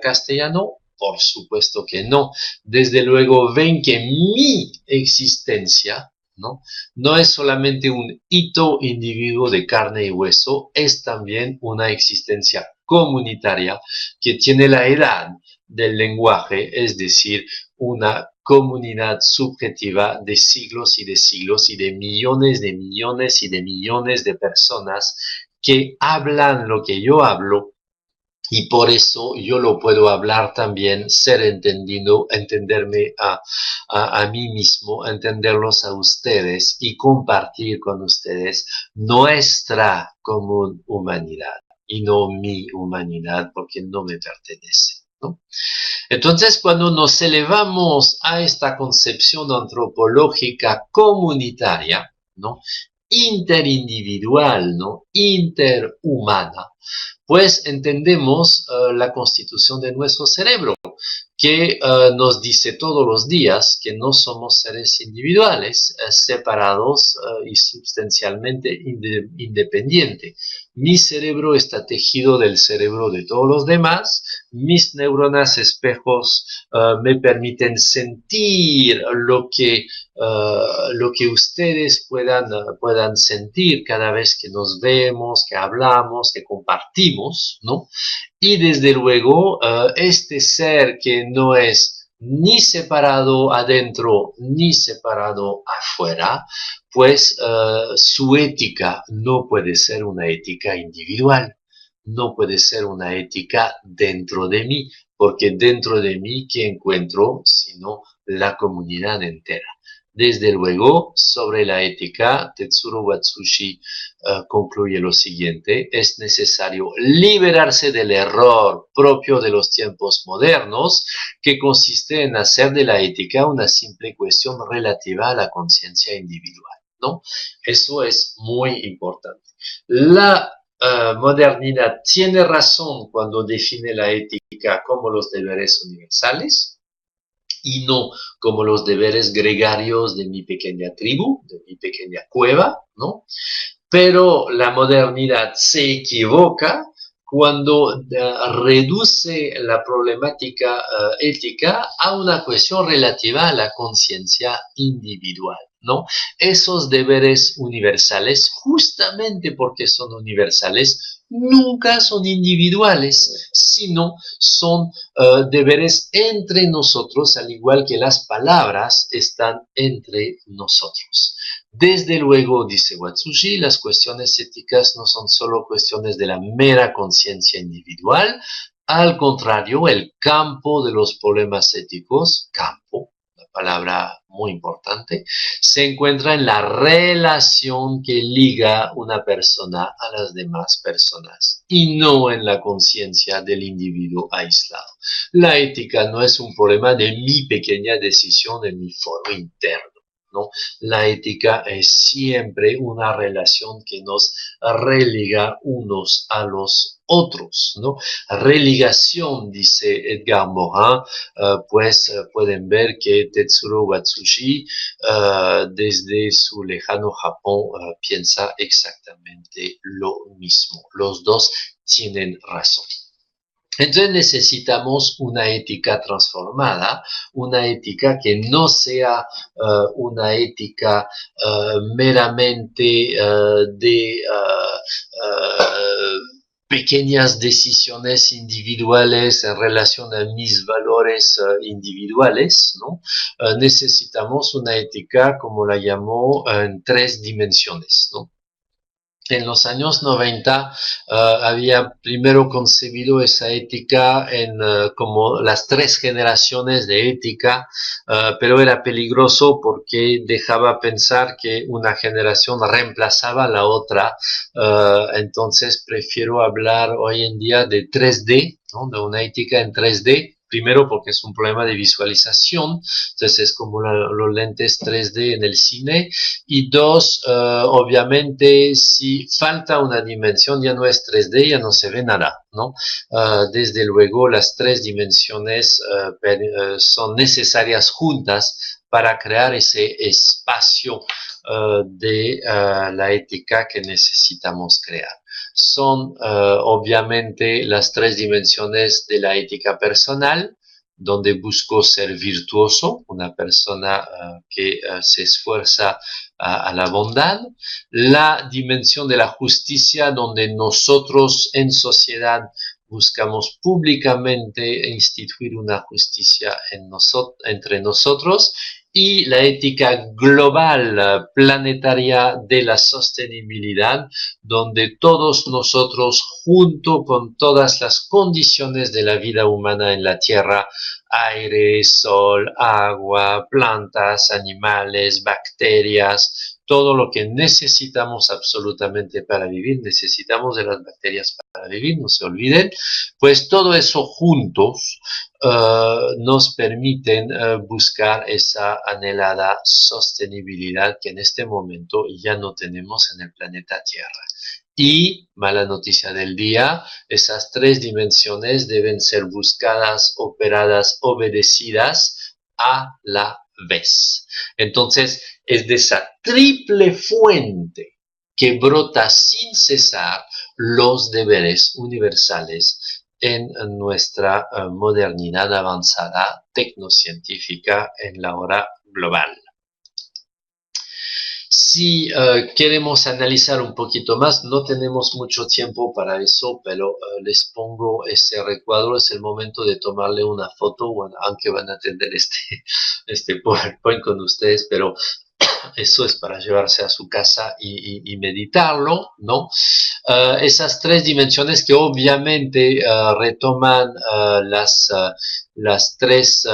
castellano? Por supuesto que no. Desde luego ven que mi existencia, ¿no? No es solamente un hito individuo de carne y hueso, es también una existencia comunitaria que tiene la edad del lenguaje, es decir, una comunidad subjetiva de siglos y de siglos y de millones y de millones de personas que hablan lo que yo hablo, y por eso yo lo puedo hablar también, ser entendido, entenderme a mí mismo, entenderlos a ustedes y compartir con ustedes nuestra común humanidad y no mi humanidad porque no me pertenece, ¿no? Entonces, cuando nos elevamos a esta concepción antropológica comunitaria, ¿no? Interindividual, ¿no? Interhumana, pues entendemos la constitución de nuestro cerebro, que nos dice todos los días que no somos seres individuales, separados y sustancialmente independientes. Mi cerebro está tejido del cerebro de todos los demás, mis neuronas espejos me permiten sentir lo que ustedes puedan sentir cada vez que nos vemos, que hablamos, que compartimos, ¿no? Y desde luego, este ser que no es ni separado adentro ni separado afuera, pues su ética no puede ser una ética individual, no puede ser una ética dentro de mí, porque dentro de mí, ¿qué encuentro sino la comunidad entera? Desde luego, sobre la ética, Tetsuro Watsushi concluye lo siguiente: es necesario liberarse del error propio de los tiempos modernos, que consiste en hacer de la ética una simple cuestión relativa a la conciencia individual, ¿no? Eso es muy importante. La modernidad tiene razón cuando define la ética como los deberes universales, y no como los deberes gregarios de mi pequeña tribu, de mi pequeña cueva, ¿no? Pero la modernidad se equivoca cuando reduce la problemática ética a una cuestión relativa a la conciencia individual, ¿no? Esos deberes universales, justamente porque son universales, nunca son individuales, sino son deberes entre nosotros, al igual que las palabras están entre nosotros. Desde luego, dice Watsushi, las cuestiones éticas no son solo cuestiones de la mera conciencia individual. Al contrario, el campo de los problemas éticos, campo, la palabra muy importante, se encuentra en la relación que liga una persona a las demás personas y no en la conciencia del individuo aislado. La ética no es un problema de mi pequeña decisión en mi foro interno, ¿no? La ética es siempre una relación que nos religa unos a los otros, ¿no? Religación, dice Edgar Morin, pues pueden ver que Tetsuro Watsushi, desde su lejano Japón, piensa exactamente lo mismo. Los dos tienen razón. Entonces necesitamos una ética transformada, una ética que no sea una ética meramente de pequeñas decisiones individuales en relación a mis valores individuales, ¿no? Necesitamos una ética, como la llamó, en 3 dimensiones, ¿no? En los años 90 había primero concebido esa ética en como las 3 generaciones de ética, pero era peligroso porque dejaba pensar que una generación reemplazaba a la otra. Entonces prefiero hablar hoy en día de 3D, ¿no? De una ética en 3D. Primero porque es un problema de visualización, entonces es como los lentes 3D en el cine. Y dos, obviamente, si falta una dimensión, ya no es 3D, ya no se ve nada, ¿no? Desde luego, las 3 dimensiones son necesarias juntas para crear ese espacio de la ética que necesitamos crear. Son obviamente las 3 dimensiones de la ética personal, donde busco ser virtuoso, una persona que se esfuerza a la bondad; la dimensión de la justicia, donde nosotros en sociedad buscamos públicamente instituir una justicia entre nosotros; y la ética global, planetaria, de la sostenibilidad, donde todos nosotros, junto con todas las condiciones de la vida humana en la Tierra, aire, sol, agua, plantas, animales, bacterias, todo lo que necesitamos absolutamente para vivir, necesitamos de las bacterias para vivir, no se olviden, pues todo eso juntos nos permiten buscar esa anhelada sostenibilidad que en este momento ya no tenemos en el planeta Tierra. Y, mala noticia del día, esas tres dimensiones deben ser buscadas, operadas, obedecidas a la vez. Entonces, es de esa triple fuente que brota sin cesar los deberes universales en nuestra modernidad avanzada tecnocientífica en la hora global. Si queremos analizar un poquito más, no tenemos mucho tiempo para eso, pero les pongo ese recuadro, es el momento de tomarle una foto, bueno, aunque van a tener este PowerPoint con ustedes, pero eso es para llevarse a su casa y meditarlo, ¿no? Esas tres dimensiones que obviamente retoman las tres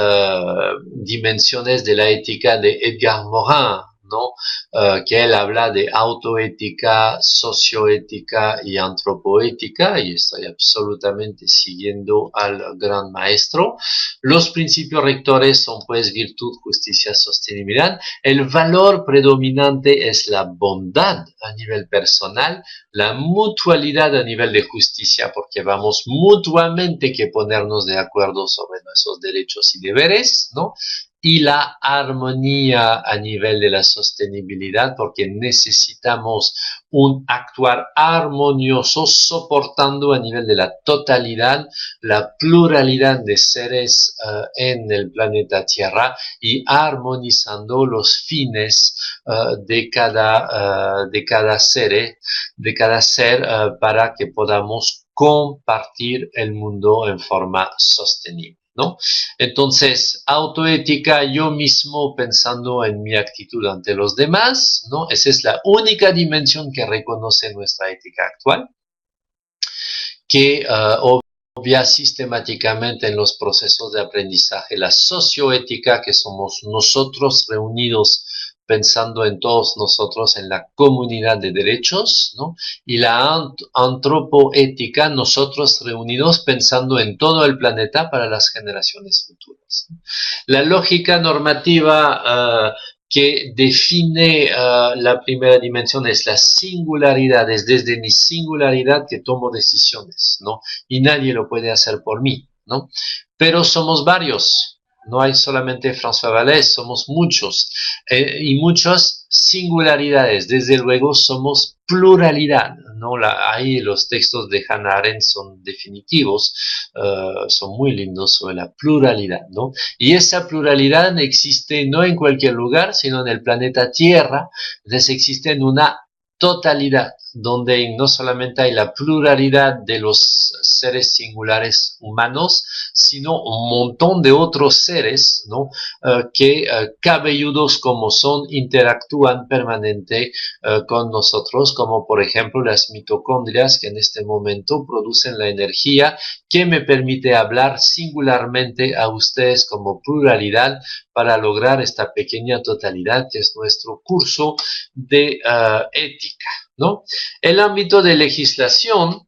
dimensiones de la ética de Edgar Morin, ¿no? Que él habla de autoética, socioética y antropoética, y estoy absolutamente siguiendo al gran maestro. Los principios rectores son pues virtud, justicia, sostenibilidad. El valor predominante es la bondad a nivel personal, la mutualidad a nivel de justicia, porque vamos mutuamente que ponernos de acuerdo sobre nuestros derechos y deberes, ¿no? Y la armonía a nivel de la sostenibilidad, porque necesitamos un actuar armonioso, soportando a nivel de la totalidad, la pluralidad de seres en el planeta Tierra y armonizando los fines de cada ser para que podamos compartir el mundo en forma sostenible, ¿no? Entonces, autoética, yo mismo pensando en mi actitud ante los demás, ¿no? Esa es la única dimensión que reconoce nuestra ética actual, que obvia sistemáticamente en los procesos de aprendizaje la socioética, que somos nosotros reunidos pensando en todos nosotros, en la comunidad de derechos, ¿no? Y la antropoética, nosotros reunidos pensando en todo el planeta para las generaciones futuras. La lógica normativa que define la primera dimensión es la singularidad, es desde mi singularidad que tomo decisiones, ¿no? Y nadie lo puede hacer por mí, ¿no? Pero somos varios. No hay solamente François Vallès, somos muchos y muchas singularidades. Desde luego somos pluralidad, ¿no? Ahí los textos de Hannah Arendt son definitivos, son muy lindos sobre la pluralidad, ¿no? Y esa pluralidad existe no en cualquier lugar, sino en el planeta Tierra, entonces existe en una totalidad, donde no solamente hay la pluralidad de los seres singulares humanos, sino un montón de otros seres, ¿no? Que cabelludos como son, interactúan permanente con nosotros, como por ejemplo las mitocondrias que en este momento producen la energía que me permite hablar singularmente a ustedes como pluralidad para lograr esta pequeña totalidad que es nuestro curso de ética, ¿no? El ámbito de legislación,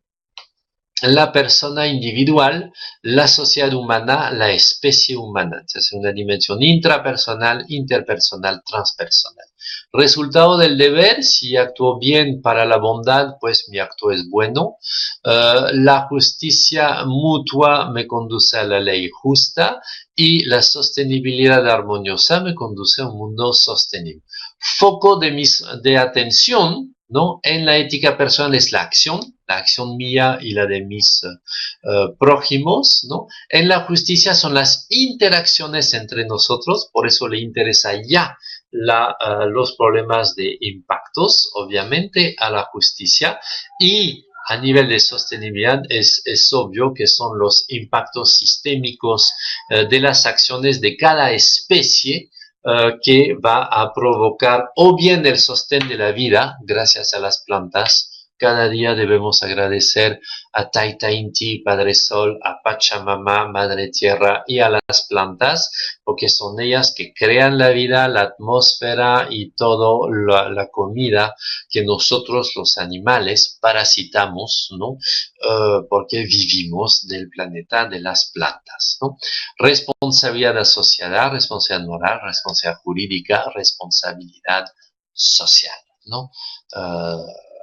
la persona individual, la sociedad humana, la especie humana. Es una dimensión intrapersonal, interpersonal, transpersonal. Resultado del deber, si actúo bien para la bondad, pues mi acto es bueno. La justicia mutua me conduce a la ley justa y la sostenibilidad armoniosa me conduce a un mundo sostenible. Foco de atención, ¿no? En la ética personal es la acción mía y la de mis prójimos, ¿no? En la justicia son las interacciones entre nosotros, por eso le interesa ya los problemas de impactos, obviamente, a la justicia, y a nivel de sostenibilidad es obvio que son los impactos sistémicos de las acciones de cada especie, que va a provocar o bien el sostén de la vida gracias a las plantas. Cada día debemos agradecer a Taita Inti, Padre Sol, a Pachamama, Madre Tierra y a las plantas, porque son ellas que crean la vida, la atmósfera y toda la comida que nosotros los animales parasitamos, ¿no? Porque vivimos del planeta de las plantas, ¿no? Responsabilidad asociada, responsabilidad moral, responsabilidad jurídica, responsabilidad social, ¿no?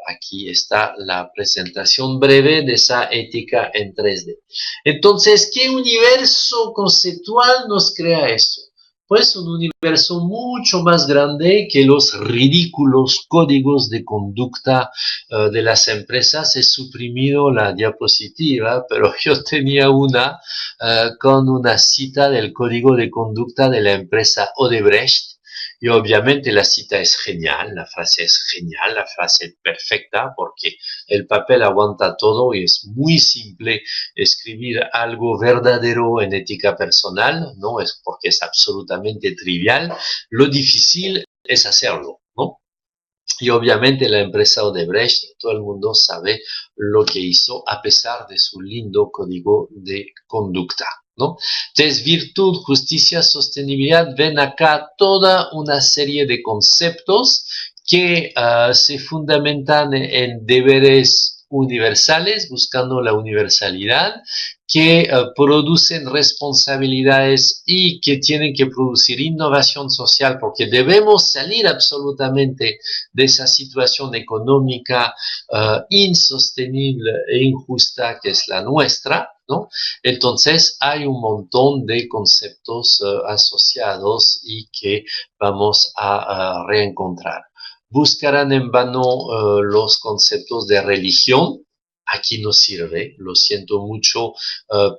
aquí está la presentación breve de esa ética en 3D. Entonces, ¿qué universo conceptual nos crea esto? Pues un universo mucho más grande que los ridículos códigos de conducta de las empresas. He suprimido la diapositiva, pero yo tenía una con una cita del código de conducta de la empresa Odebrecht. Y obviamente la cita es genial, la frase es genial, la frase es perfecta, porque el papel aguanta todo y es muy simple escribir algo verdadero en ética personal, ¿no? Es porque es absolutamente trivial. Lo difícil es hacerlo, ¿no? Y obviamente la empresa Odebrecht, todo el mundo sabe lo que hizo a pesar de su lindo código de conducta, ¿no? Entonces, virtud, justicia, sostenibilidad, ven acá toda una serie de conceptos que se fundamentan en deberes universales, buscando la universalidad, que producen responsabilidades y que tienen que producir innovación social, porque debemos salir absolutamente de esa situación económica insostenible e injusta que es la nuestra, ¿no? Entonces hay un montón de conceptos asociados y que vamos a reencontrar. Buscarán en vano los conceptos de religión. Aquí no sirve, lo siento mucho,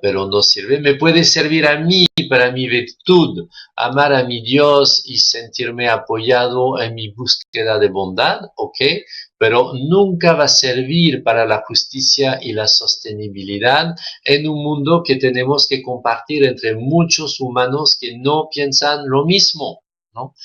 pero no sirve. Me puede servir a mí para mi virtud, amar a mi Dios y sentirme apoyado en mi búsqueda de bondad, ¿ok? Pero nunca va a servir para la justicia y la sostenibilidad en un mundo que tenemos que compartir entre muchos humanos que no piensan lo mismo, ¿no?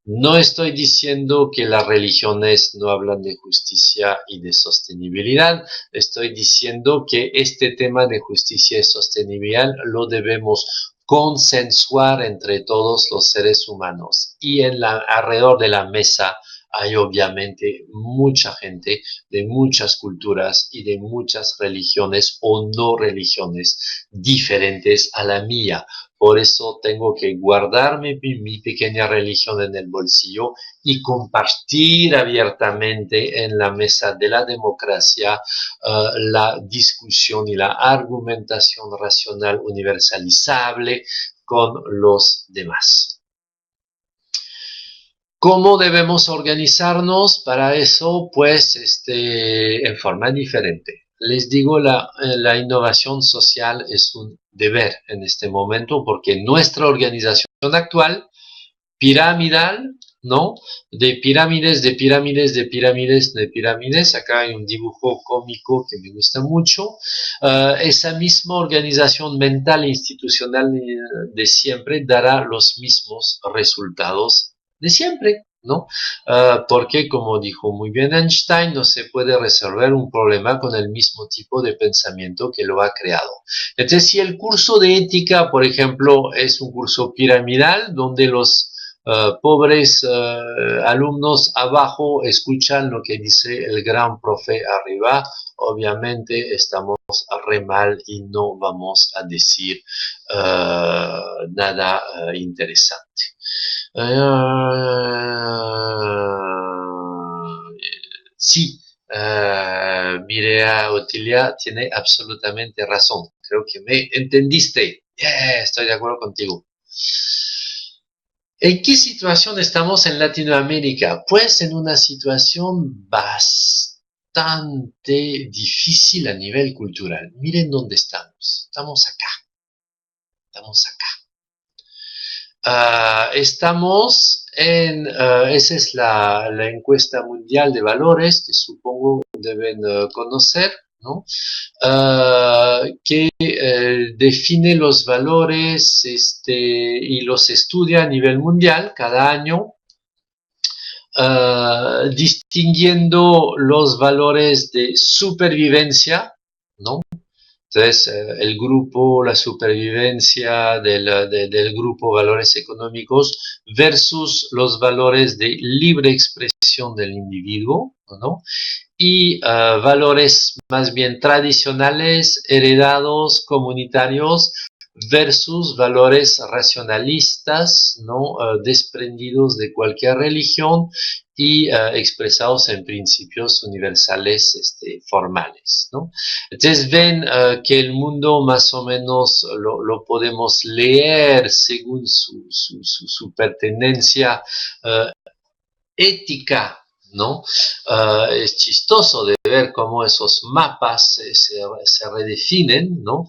No estoy diciendo que las religiones no hablan de justicia y de sostenibilidad, estoy diciendo que este tema de justicia y sostenibilidad lo debemos consensuar entre todos los seres humanos. Y alrededor de la mesa hay obviamente mucha gente de muchas culturas y de muchas religiones o no religiones diferentes a la mía. Por eso tengo que guardarme mi pequeña religión en el bolsillo y compartir abiertamente en la mesa de la democracia la discusión y la argumentación racional universalizable con los demás. ¿Cómo debemos organizarnos para eso? Pues en forma diferente. Les digo, la innovación social es un deber en este momento porque nuestra organización actual, piramidal, ¿no? De pirámides, de pirámides, de pirámides, de pirámides. Acá hay un dibujo cómico que me gusta mucho. Esa misma organización mental e institucional de siempre dará los mismos resultados de siempre, ¿no? Porque, como dijo muy bien Einstein, no se puede resolver un problema con el mismo tipo de pensamiento que lo ha creado. Entonces, si el curso de ética, por ejemplo, es un curso piramidal, donde los pobres alumnos abajo escuchan lo que dice el gran profe arriba, obviamente estamos re mal y no vamos a decir nada interesante. Sí, Mireia Otilia tiene absolutamente razón. Creo que me entendiste. Estoy de acuerdo contigo. ¿En qué situación estamos en Latinoamérica? Pues en una situación bastante difícil a nivel cultural. Miren dónde estamos. Estamos acá. Estamos acá. Estamos en, esa es la encuesta mundial de valores que supongo deben conocer, ¿no? Que define los valores y los estudia a nivel mundial cada año, distinguiendo los valores de supervivencia, ¿no? Entonces, el grupo, la supervivencia del grupo valores económicos versus los valores de libre expresión del individuo, ¿no? Y valores más bien tradicionales, heredados, comunitarios, versus valores racionalistas, ¿no? Desprendidos de cualquier religión y expresados en principios universales formales, ¿no? Entonces ven que el mundo más o menos lo podemos leer según su pertenencia ética, ¿no? Es chistoso de ver cómo esos mapas se redefinen, ¿no?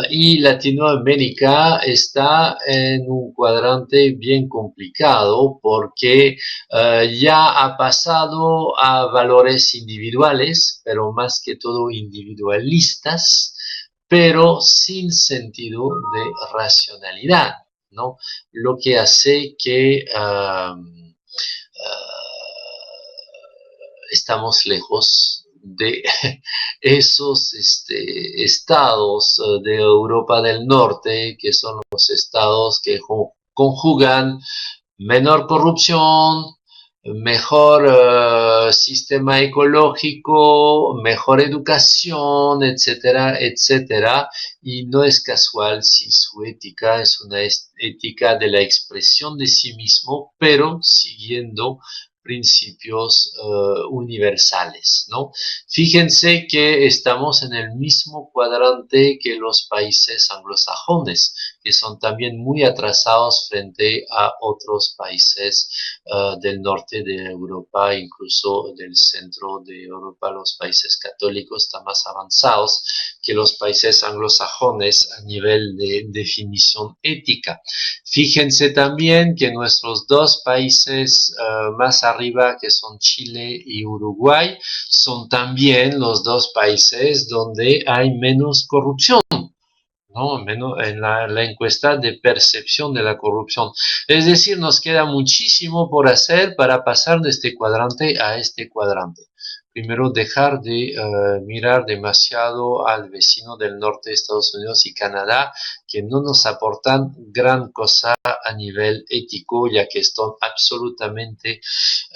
Y Latinoamérica está en un cuadrante bien complicado porque ya ha pasado a valores individuales, pero más que todo individualistas, pero sin sentido de racionalidad, ¿no? Lo que hace que estamos lejos de esos estados de Europa del Norte, que son los estados que conjugan menor corrupción, mejor sistema ecológico, mejor educación, etcétera, etcétera. Y no es casual si su ética es una ética de la expresión de sí mismo, pero siguiendo principios universales, ¿no? Fíjense que estamos en el mismo cuadrante que los países anglosajones, que son también muy atrasados frente a otros países del norte de Europa, incluso del centro de Europa. Los países católicos están más avanzados que los países anglosajones a nivel de definición ética. Fíjense también que nuestros dos países más arriba, que son Chile y Uruguay, son también los dos países donde hay menos corrupción, ¿no? Menos en la encuesta de percepción de la corrupción. Es decir, nos queda muchísimo por hacer para pasar de este cuadrante a este cuadrante. Primero, dejar de mirar demasiado al vecino del norte de Estados Unidos y Canadá, que no nos aportan gran cosa a nivel ético, ya que están absolutamente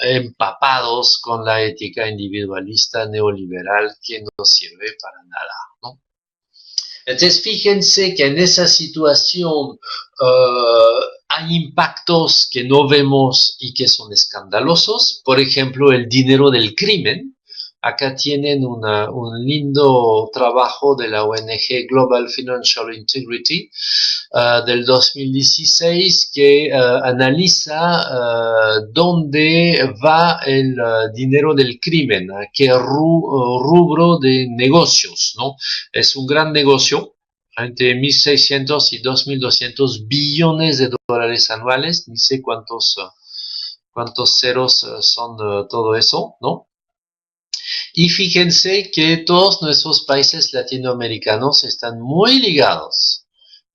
empapados con la ética individualista neoliberal que no sirve para nada, ¿no? Entonces, fíjense que en esa situación hay impactos que no vemos y que son escandalosos. Por ejemplo, el dinero del crimen. Acá tienen un lindo trabajo de la ONG Global Financial Integrity del 2016 que analiza dónde va el dinero del crimen, a qué rubro de negocios, ¿no? Es un gran negocio, entre 1.600 y 2.200 billones de dólares anuales, ni sé cuántos ceros son todo eso, ¿no? Y fíjense que todos nuestros países latinoamericanos están muy ligados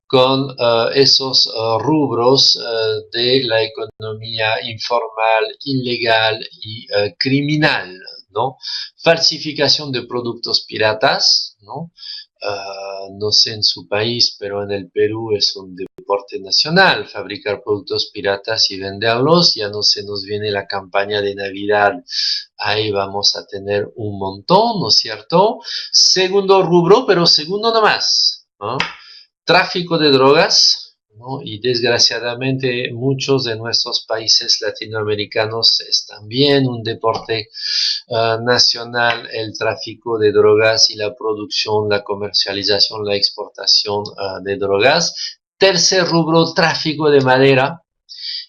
con esos rubros de la economía informal, ilegal y criminal, ¿no? Falsificación de productos piratas, ¿no? No sé en su país, pero en el Perú es un deporte nacional fabricar productos piratas y venderlos. Ya no se nos viene la campaña de Navidad, ahí vamos a tener un montón, ¿no es cierto? Segundo rubro, pero segundo nomás, ¿no? Tráfico de drogas, ¿no? Y desgraciadamente muchos de nuestros países latinoamericanos es también un deporte nacional, el tráfico de drogas y la producción, la comercialización, la exportación de drogas. Tercer rubro, tráfico de madera.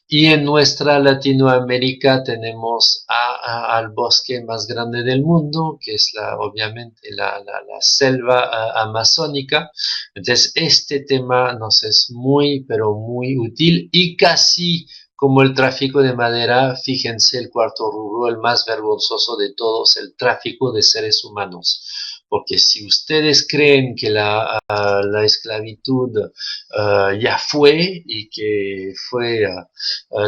Y en nuestra Latinoamérica tenemos al bosque más grande del mundo, que es obviamente la selva amazónica. Entonces, este tema nos es muy, pero muy útil y casi como el tráfico de madera, fíjense el cuarto rubro, el más vergonzoso de todos, el tráfico de seres humanos. Porque si ustedes creen que la esclavitud ya fue y que fue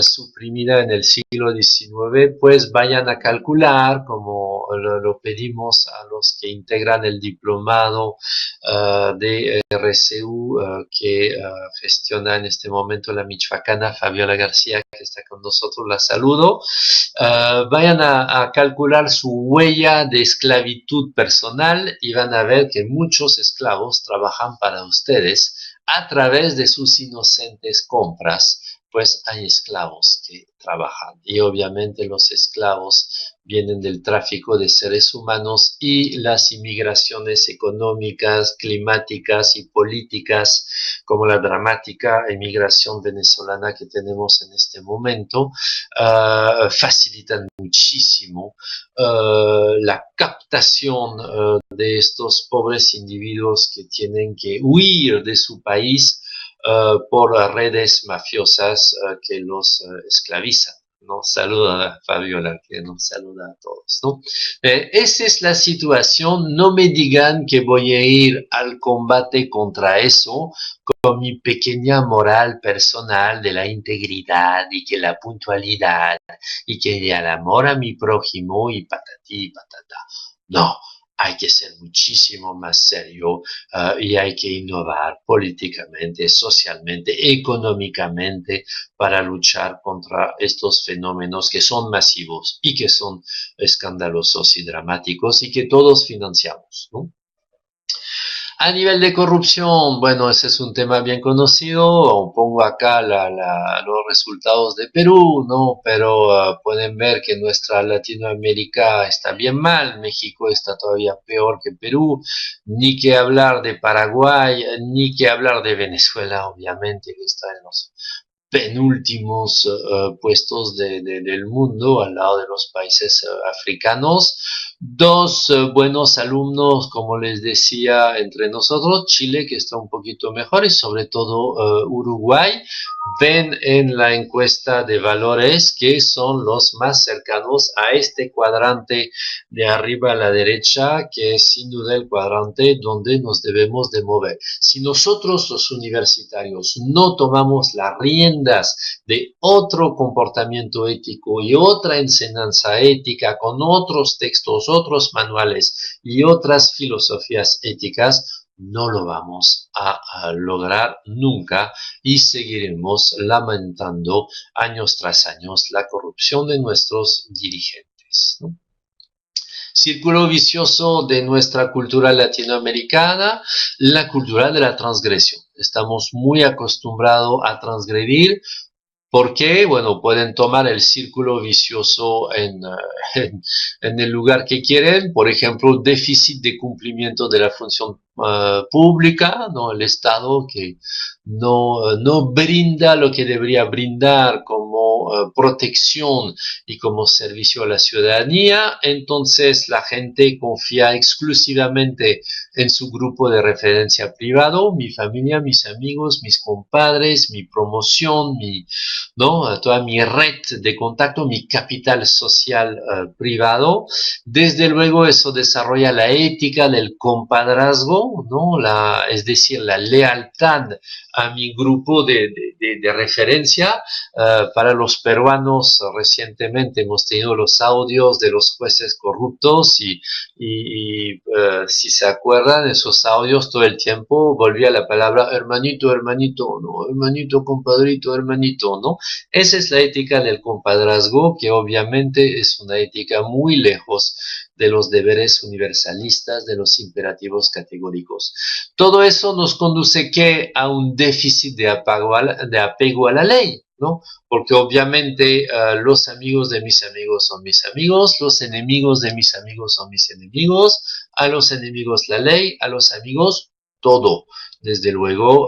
suprimida en el siglo XIX, pues vayan a calcular, como lo pedimos a los que integran el diplomado de RCU que gestiona en este momento la michoacana Fabiola García, que está con nosotros, la saludo. Vayan a calcular su huella de esclavitud personal y van a ver que muchos esclavos trabajan para ustedes a través de sus inocentes compras pues hay esclavos que trabajan. Y obviamente los esclavos vienen del tráfico de seres humanos y las inmigraciones económicas, climáticas y políticas, como la dramática emigración venezolana que tenemos en este momento, facilitan muchísimo la captación de estos pobres individuos que tienen que huir de su país por redes mafiosas que los esclavizan. ¿No? Saluda a Fabiola, que nos saluda a todos, ¿no? Esa es la situación, no me digan que voy a ir al combate contra eso con mi pequeña moral personal de la integridad y que la puntualidad y que el amor a mi prójimo y patatí y patata. No, hay que ser muchísimo más serio y hay que innovar políticamente, socialmente, económicamente para luchar contra estos fenómenos que son masivos y que son escandalosos y dramáticos y que todos financiamos, ¿no? A nivel de corrupción, bueno, ese es un tema bien conocido. Pongo acá los resultados de Perú, ¿no? Pero pueden ver que nuestra Latinoamérica está bien mal. México está todavía peor que Perú. Ni que hablar de Paraguay, ni que hablar de Venezuela, obviamente, que está en los penúltimos puestos del mundo al lado de los países africanos. Dos buenos alumnos, como les decía, entre nosotros, Chile, que está un poquito mejor, y sobre todo Uruguay, ven en la encuesta de valores que son los más cercanos a este cuadrante de arriba a la derecha, que es sin duda el cuadrante donde nos debemos de mover. Si nosotros los universitarios no tomamos las riendas de otro comportamiento ético y otra enseñanza ética con otros textos, otros manuales y otras filosofías éticas, no lo vamos a lograr nunca y seguiremos lamentando años tras años la corrupción de nuestros dirigentes, ¿no? Círculo vicioso de nuestra cultura latinoamericana, la cultura de la transgresión. Estamos muy acostumbrados a transgredir. ¿Por qué? Bueno, pueden tomar el círculo vicioso en el lugar que quieren, por ejemplo, déficit de cumplimiento de la función pública, ¿no? El Estado que no brinda lo que debería brindar como protección y como servicio a la ciudadanía, entonces la gente confía exclusivamente en su grupo de referencia privado, mi familia, mis amigos, mis compadres, mi promoción, ¿no? Toda mi red de contacto, mi capital social privado. Desde luego eso desarrolla la ética del compadrazgo, ¿no? Es decir, la lealtad a mi grupo de referencia. Para los peruanos recientemente hemos tenido los audios de los jueces corruptos y si se acuerdan, esos audios todo el tiempo volvía la palabra hermanito, hermanito, no, hermanito, compadrito, hermanito, ¿no? Esa es la ética del compadrazgo, que obviamente es una ética muy lejos de los deberes universalistas, de los imperativos categóricos. Todo eso nos conduce ¿qué? A un déficit de apego a la ley, ¿no? Porque obviamente los amigos de mis amigos son mis amigos, los enemigos de mis amigos son mis enemigos, a los enemigos la ley, a los amigos todo. Desde luego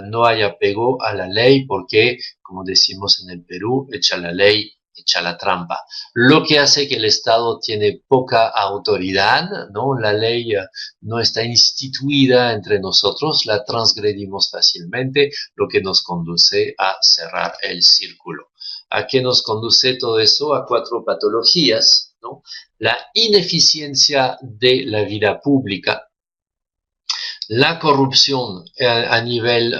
no hay apego a la ley porque, como decimos en el Perú, echa la ley, echa la trampa. Lo que hace que el Estado tiene poca autoridad, ¿no? La ley no está instituida entre nosotros, la transgredimos fácilmente, lo que nos conduce a cerrar el círculo. ¿A qué nos conduce todo eso? A 4 patologías, ¿no? La ineficiencia de la vida pública, la corrupción a nivel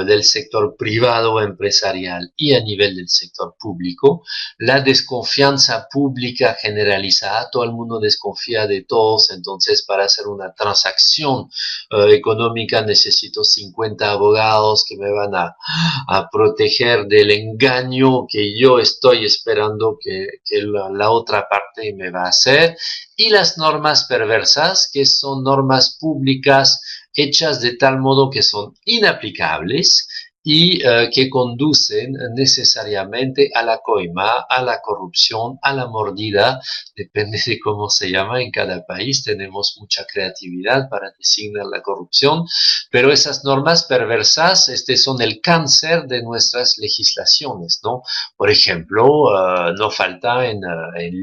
del sector privado empresarial y a nivel del sector público, la desconfianza pública generalizada, todo el mundo desconfía de todos, entonces para hacer una transacción económica necesito 50 abogados que me van a proteger del engaño que yo estoy esperando que la otra parte me va a hacer, y las normas perversas, que son normas públicas hechas de tal modo que son inaplicables y que conducen necesariamente a la coima, a la corrupción, a la mordida, depende de cómo se llama en cada país, tenemos mucha creatividad para designar la corrupción, pero esas normas perversas son el cáncer de nuestras legislaciones, ¿no? Por ejemplo, no falta en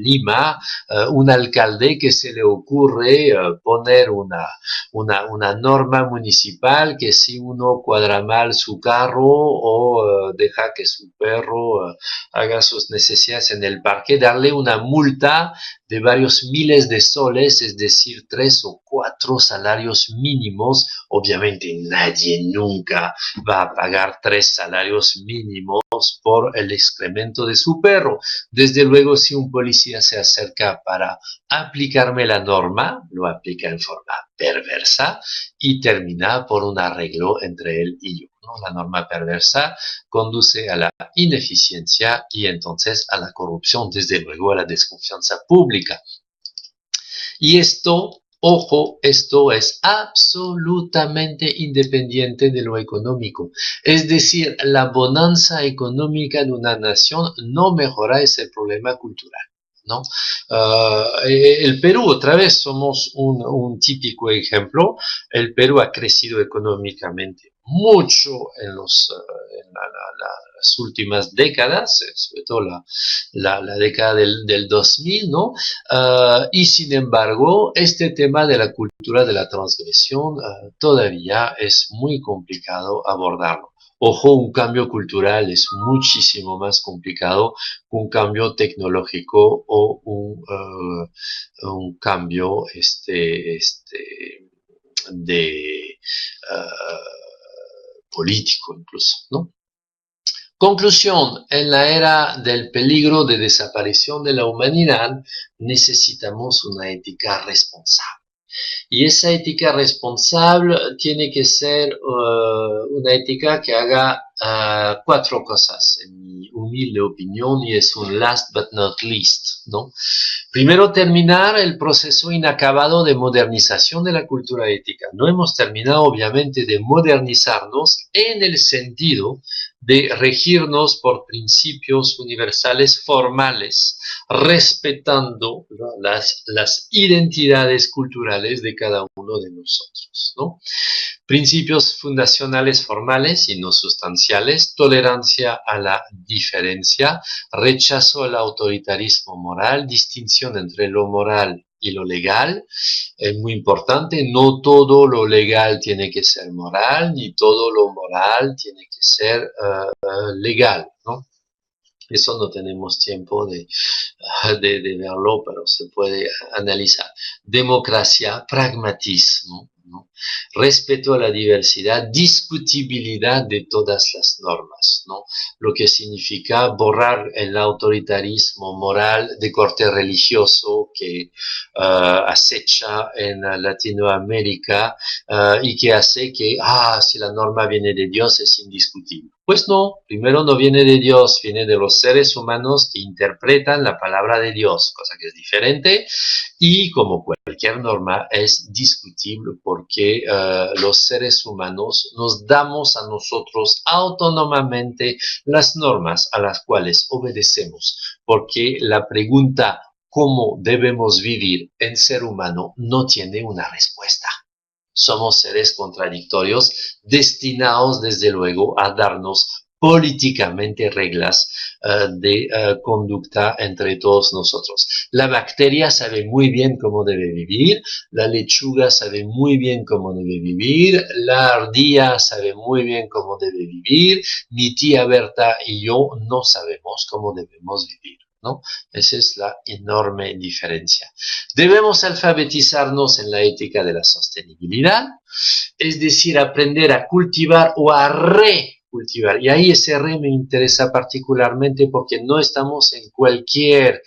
Lima un alcalde que se le ocurre poner una norma municipal que si uno cuadra mal su carro o deja que su perro haga sus necesidades en el parque, darle una multa de varios miles de soles, es decir, 3 o 4 salarios mínimos. Obviamente nadie nunca va a pagar 3 salarios mínimos por el excremento de su perro. Desde luego, si un policía se acerca para aplicarme la norma, lo aplica en forma perversa y termina por un arreglo entre él y yo, ¿no? La norma perversa conduce a la ineficiencia y entonces a la corrupción, desde luego a la desconfianza pública. Y esto, ojo, esto es absolutamente independiente de lo económico. Es decir, la bonanza económica de una nación no mejora ese problema cultural, ¿no? El Perú, otra vez, somos un típico ejemplo. El Perú ha crecido económicamente mucho en las últimas décadas, sobre todo la década del 2000, ¿no? Y sin embargo, este tema de la cultura de la transgresión todavía es muy complicado abordarlo. Ojo, un cambio cultural es muchísimo más complicado que un cambio tecnológico o un cambio de político incluso, ¿no? Conclusión, en la era del peligro de desaparición de la humanidad necesitamos una ética responsable. Y esa ética responsable tiene que ser una ética que haga 4 cosas, en mi humilde opinión, y es un last but not least, ¿no? Primero, terminar el proceso inacabado de modernización de la cultura ética. No hemos terminado, obviamente, de modernizarnos en el sentido de regirnos por principios universales formales, respetando, ¿no?, las identidades culturales de cada uno de nosotros, ¿no? Principios fundacionales formales y no sustanciales: tolerancia a la diferencia, rechazo al autoritarismo moral, distinción entre lo moral y lo legal. Es muy importante, no todo lo legal tiene que ser moral, ni todo lo moral tiene que ser legal, ¿no? Eso no tenemos tiempo de verlo, pero se puede analizar. Democracia, pragmatismo, ¿no? Respeto a la diversidad, discutibilidad de todas las normas, ¿no? Lo que significa borrar el autoritarismo moral de corte religioso que acecha en Latinoamérica y que hace que, si la norma viene de Dios es indiscutible. Pues no, primero no viene de Dios, viene de los seres humanos que interpretan la palabra de Dios, cosa que es diferente, y como cualquier norma es discutible porque los seres humanos nos damos a nosotros autónomamente las normas a las cuales obedecemos, porque la pregunta ¿cómo debemos vivir en ser humano? No tiene una respuesta. Somos seres contradictorios, destinados desde luego a darnos políticamente reglas de conducta entre todos nosotros. La bacteria sabe muy bien cómo debe vivir, la lechuga sabe muy bien cómo debe vivir, la ardilla sabe muy bien cómo debe vivir, mi tía Berta y yo no sabemos cómo debemos vivir, ¿no? Esa es la enorme diferencia. Debemos alfabetizarnos en la ética de la sostenibilidad, es decir, aprender a cultivar o a recultivar. Y ahí ese re me interesa particularmente porque no estamos en cualquier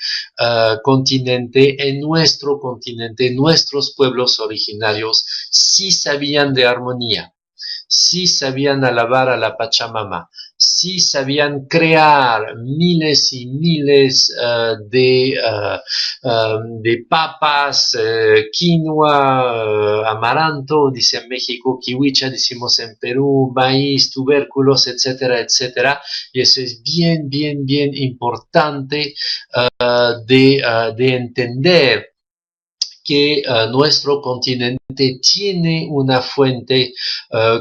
continente, en nuestro continente, nuestros pueblos originarios sí sabían de armonía, sí sabían alabar a la Pachamama, sí sabían crear miles y miles de papas, quinoa, amaranto, dice en México, kiwicha, decimos en Perú, maíz, tubérculos, etcétera, etcétera. Y eso es bien, bien, bien importante de entender que nuestro continente tiene una fuente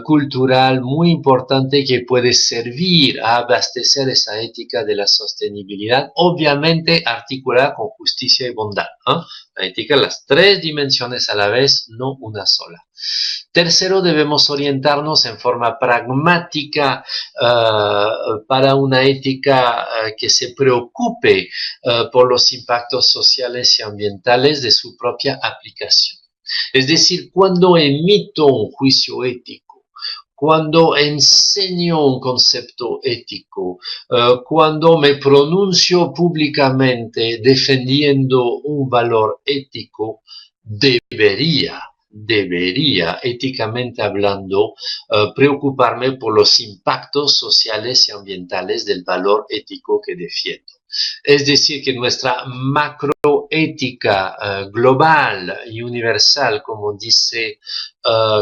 cultural muy importante que puede servir a abastecer esa ética de la sostenibilidad, obviamente articulada con justicia y bondad. La ética, las tres dimensiones a la vez, no una sola. Tercero, debemos orientarnos en forma pragmática para una ética que se preocupe por los impactos sociales y ambientales de su propia aplicación. Es decir, cuando emito un juicio ético, cuando enseño un concepto ético, cuando me pronuncio públicamente defendiendo un valor ético, debería, éticamente hablando, preocuparme por los impactos sociales y ambientales del valor ético que defiendo. Es decir, que nuestra macroética global y universal, como dice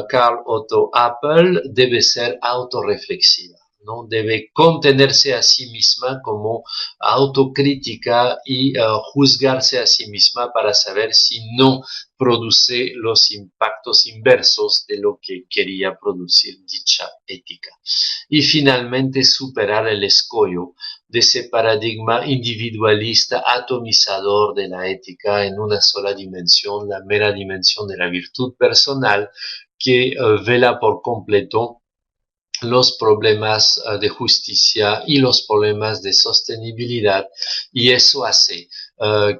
Carl Otto Appel, debe ser autorreflexiva. ¿No? Debe contenerse a sí misma como autocrítica y juzgarse a sí misma para saber si no produce los impactos inversos de lo que quería producir dicha ética. Y finalmente superar el escollo de ese paradigma individualista atomizador de la ética en una sola dimensión, la mera dimensión de la virtud personal, que vela por completo los problemas de justicia y los problemas de sostenibilidad, y eso hace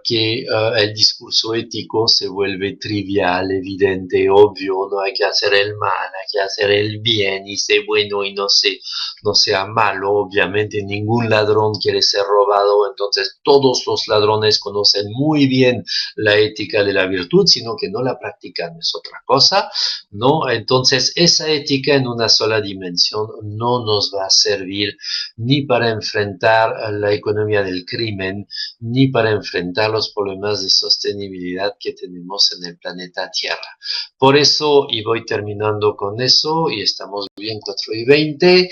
que el discurso ético se vuelve trivial, evidente, obvio. No hay que hacer el mal, hay que hacer el bien y ser bueno y no sea malo. Obviamente ningún ladrón quiere ser robado, entonces todos los ladrones conocen muy bien la ética de la virtud, sino que no la practican, es otra cosa, ¿no? Entonces esa ética en una sola dimensión no nos va a servir ni para enfrentar la economía del crimen, ni para enfrentar los problemas de sostenibilidad que tenemos en el planeta Tierra. Por eso, y voy terminando con eso, y estamos bien 4:20,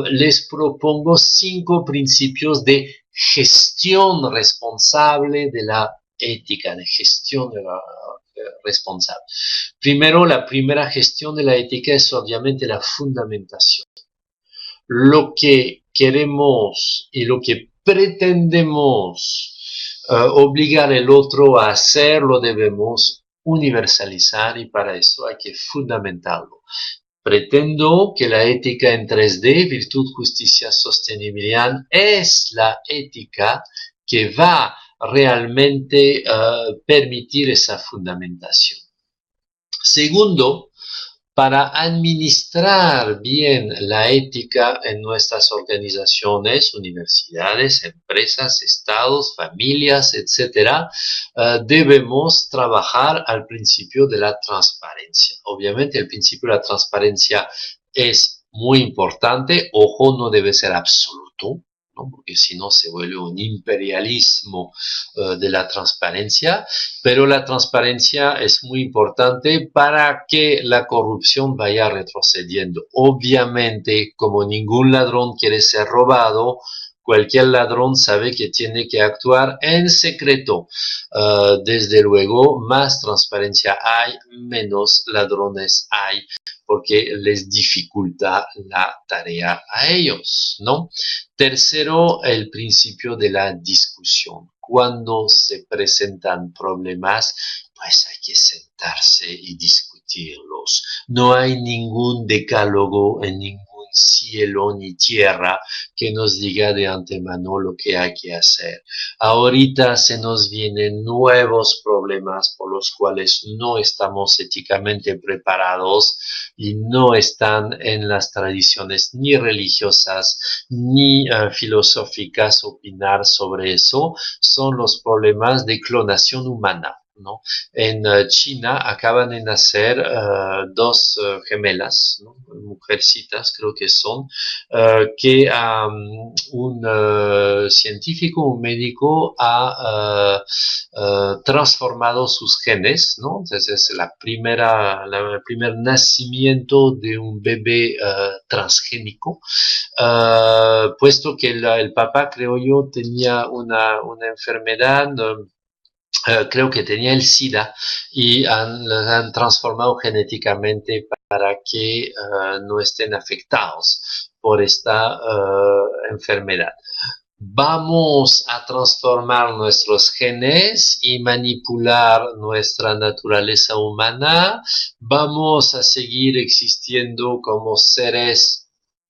les propongo 5 principios de gestión responsable de la ética, de gestión de la responsable. Primero, la primera gestión de la ética es obviamente la fundamentación. Lo que queremos y lo que pretendemos obligar al otro a hacer, lo debemos universalizar, y para eso hay que fundamentarlo. Pretendo que la ética en 3D, virtud, justicia, sostenibilidad, es la ética que va realmente permitir esa fundamentación. Segundo, para administrar bien la ética en nuestras organizaciones, universidades, empresas, estados, familias, etcétera, debemos trabajar al principio de la transparencia. Obviamente el principio de la transparencia es muy importante, ojo, no debe ser absoluto, ¿no? Porque si no se vuelve un imperialismo de la transparencia, pero la transparencia es muy importante para que la corrupción vaya retrocediendo. Obviamente, como ningún ladrón quiere ser robado, cualquier ladrón sabe que tiene que actuar en secreto. Desde luego, más transparencia hay, menos ladrones hay, porque les dificulta la tarea a ellos, ¿no? Tercero, el principio de la discusión. Cuando se presentan problemas, pues hay que sentarse y discutirlos. No hay ningún decálogo en ningún cielo ni tierra que nos diga de antemano lo que hay que hacer. Ahorita se nos vienen nuevos problemas por los cuales no estamos éticamente preparados y no están en las tradiciones ni religiosas ni filosóficas opinar sobre eso. Son los problemas de clonación humana. ¿no? En China acaban de nacer dos gemelas, ¿no? Mujercitas creo que son, que un científico, un médico ha transformado sus genes, ¿no? Entonces es el primer nacimiento de un bebé transgénico, puesto que el papá, creo yo, tenía una enfermedad, creo que tenía el SIDA, y han transformado genéticamente para que no estén afectados por esta enfermedad. Vamos a transformar nuestros genes y manipular nuestra naturaleza humana. Vamos a seguir existiendo como seres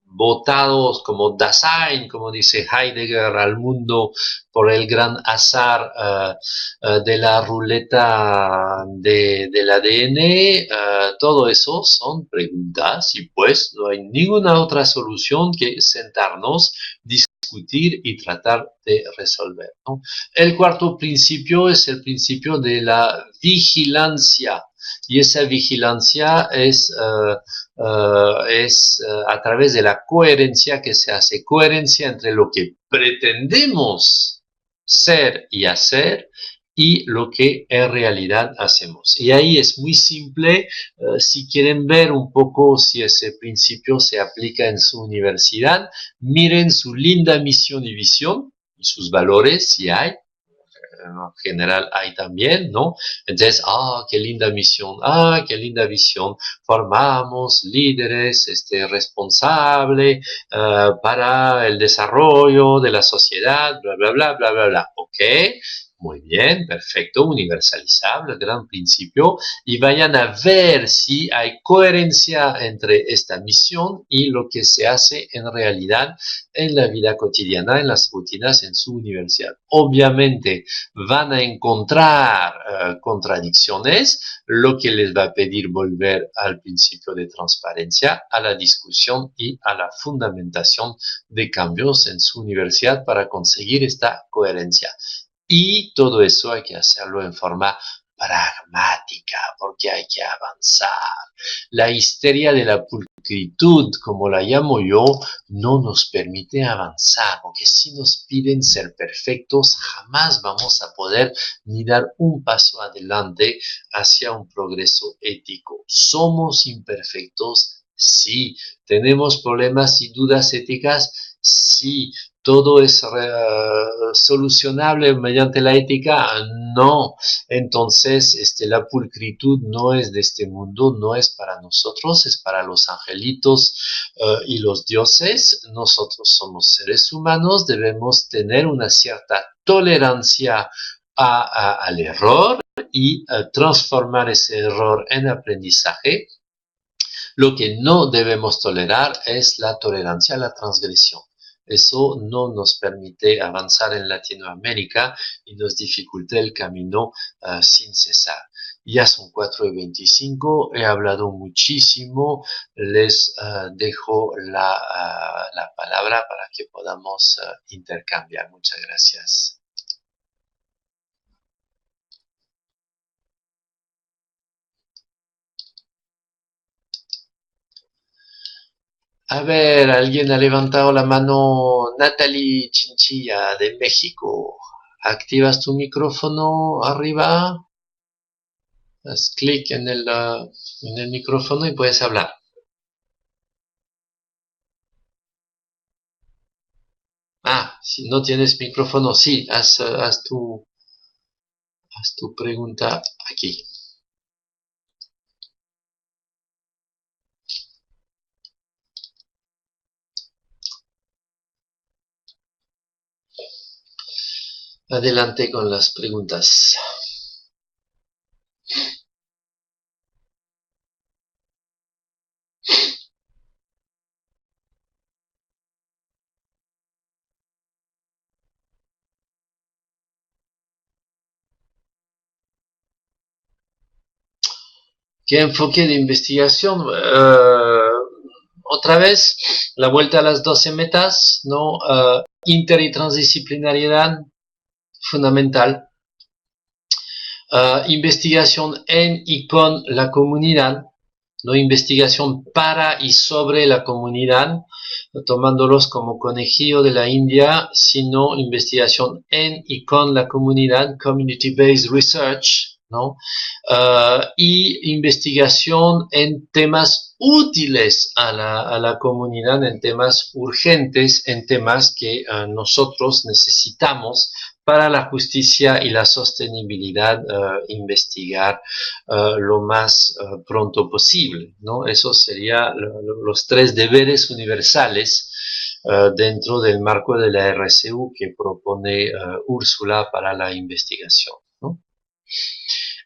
votados como Dasein, como dice Heidegger, al mundo por el gran azar de la ruleta del ADN. Todo eso son preguntas y pues no hay ninguna otra solución que sentarnos, discutir y tratar de resolver, ¿no? El cuarto principio es el principio de la vigilancia, y esa vigilancia es a través de la coherencia que se hace, coherencia entre lo que pretendemos ser y hacer y lo que en realidad hacemos. Y ahí es muy simple. Si quieren ver un poco si ese principio se aplica en su universidad, miren su linda misión y visión y sus valores, si hay. En general hay también, ¿no? Entonces, qué linda misión, qué linda visión. Formamos líderes responsables para el desarrollo de la sociedad, bla, bla, bla, bla, bla, bla. Ok, muy bien, perfecto, universalizable, gran principio. Y vayan a ver si hay coherencia entre esta misión y lo que se hace en realidad en la vida cotidiana, en las rutinas, en su universidad. Obviamente, van a encontrar contradicciones, lo que les va a pedir volver al principio de transparencia, a la discusión y a la fundamentación de cambios en su universidad para conseguir esta coherencia. Y todo eso hay que hacerlo en forma pragmática, porque hay que avanzar. La histeria de la pulcritud, como la llamo yo, no nos permite avanzar, porque si nos piden ser perfectos, jamás vamos a poder ni dar un paso adelante hacia un progreso ético. Somos imperfectos, sí. Tenemos problemas y dudas éticas, sí. ¿Todo es solucionable mediante la ética? No. Entonces, la pulcritud no es de este mundo, no es para nosotros, es para los angelitos y los dioses. Nosotros somos seres humanos, debemos tener una cierta tolerancia al error y transformar ese error en aprendizaje. Lo que no debemos tolerar es la tolerancia a la transgresión. Eso no nos permite avanzar en Latinoamérica y nos dificulta el camino sin cesar. Ya son 4:25, he hablado muchísimo, les dejo la palabra para que podamos intercambiar. Muchas gracias. A ver, alguien ha levantado la mano. Natalie Chinchilla de México. Activas tu micrófono arriba. Haz clic en el micrófono y puedes hablar. Si no tienes micrófono, sí, haz tu pregunta aquí. Adelante con las preguntas. ¿Qué enfoque de investigación? Otra vez, la vuelta a las 12 metas, ¿no? Inter y transdisciplinariedad, fundamental. Investigación en y con la comunidad, no investigación para y sobre la comunidad, tomándolos como conejillo de la India, sino investigación en y con la comunidad, community-based research, ¿no? Y investigación en temas útiles a la comunidad, en temas urgentes, en temas que nosotros necesitamos para la justicia y la sostenibilidad, investigar lo más pronto posible, ¿no? Esos serían los tres deberes universales dentro del marco de la RCU que propone Úrsula para la investigación, ¿no?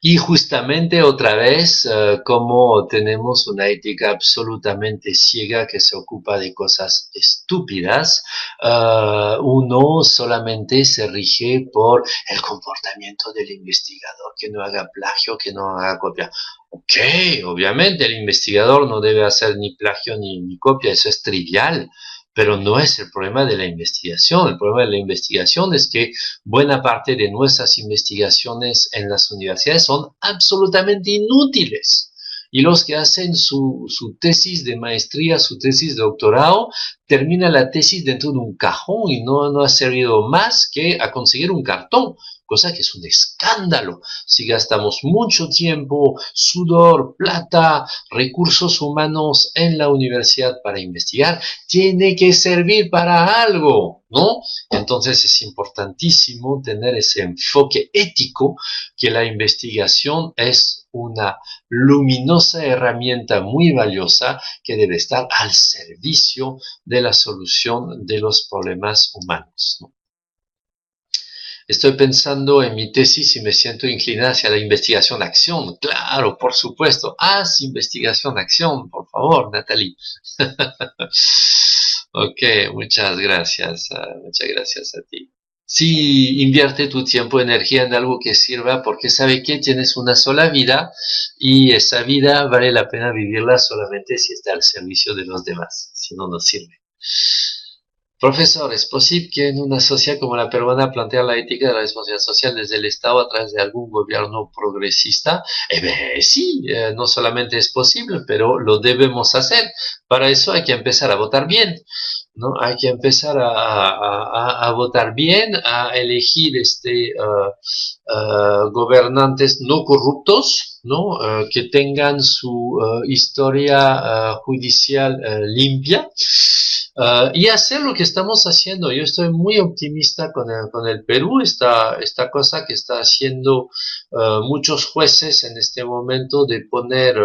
Y justamente otra vez, como tenemos una ética absolutamente ciega que se ocupa de cosas estúpidas, uno solamente se rige por el comportamiento del investigador, que no haga plagio, que no haga copia. Ok, obviamente el investigador no debe hacer ni plagio ni copia, eso es trivial. Pero no es el problema de la investigación. El problema de la investigación es que buena parte de nuestras investigaciones en las universidades son absolutamente inútiles. Y los que hacen su tesis de maestría, su tesis de doctorado, termina la tesis dentro de un cajón y no ha servido más que a conseguir un cartón, cosa que es un escándalo. Si gastamos mucho tiempo, sudor, plata, recursos humanos en la universidad para investigar, tiene que servir para algo, ¿no? Entonces es importantísimo tener ese enfoque ético que la investigación es una luminosa herramienta muy valiosa que debe estar al servicio de la solución de los problemas humanos, ¿no? Estoy pensando en mi tesis y me siento inclinada hacia la investigación-acción. Claro, por supuesto. Haz investigación-acción, por favor, Natalie. Ok, muchas gracias a ti. Sí, invierte tu tiempo y energía en algo que sirva, porque sabe que tienes una sola vida y esa vida vale la pena vivirla solamente si está al servicio de los demás, si no, no sirve. Profesor, ¿es posible que en una sociedad como la peruana plantea la ética de la responsabilidad social desde el Estado a través de algún gobierno progresista? Sí, no solamente es posible, pero lo debemos hacer. Para eso hay que empezar a votar bien, ¿no? Hay que empezar a votar bien, a elegir gobernantes no corruptos, ¿no? Que tengan su historia judicial limpia. Y hacer lo que estamos haciendo. Yo estoy muy optimista con el Perú, esta cosa que está haciendo muchos jueces en este momento de poner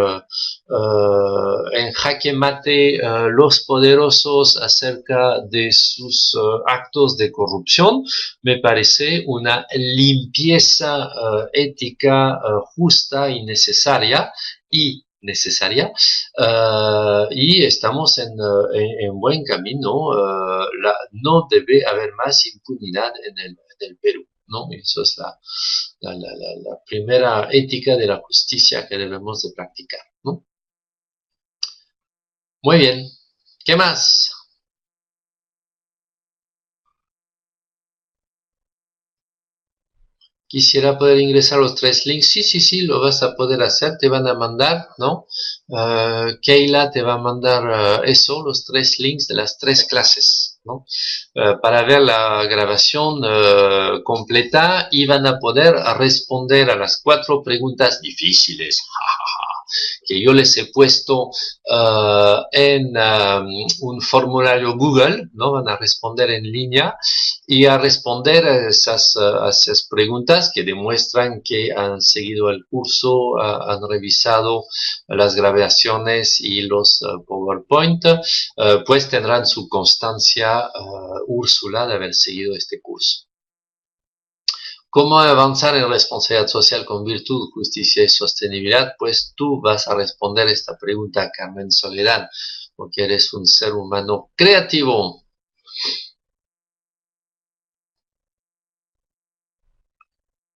en jaque mate los poderosos acerca de sus actos de corrupción. Me parece una limpieza ética justa y necesaria y estamos en buen camino. No debe haber más impunidad en el Perú, ¿no? Eso es la primera ética de la justicia que debemos de practicar, ¿no? Muy bien. ¿Qué más? Quisiera poder ingresar los tres links. Sí, sí, sí, lo vas a poder hacer. Te van a mandar, ¿no? Keila te va a mandar eso, los tres links de las tres clases, ¿no? Para ver la grabación completa y van a poder responder a las 4 preguntas difíciles que yo les he puesto en un formulario Google, ¿no? Van a responder en línea y a responder a esas preguntas que demuestran que han seguido el curso, han revisado las grabaciones y los PowerPoint, pues tendrán su constancia Úrsula de haber seguido este curso. ¿Cómo avanzar en responsabilidad social con virtud, justicia y sostenibilidad? Pues tú vas a responder esta pregunta, Carmen Soledad, porque eres un ser humano creativo.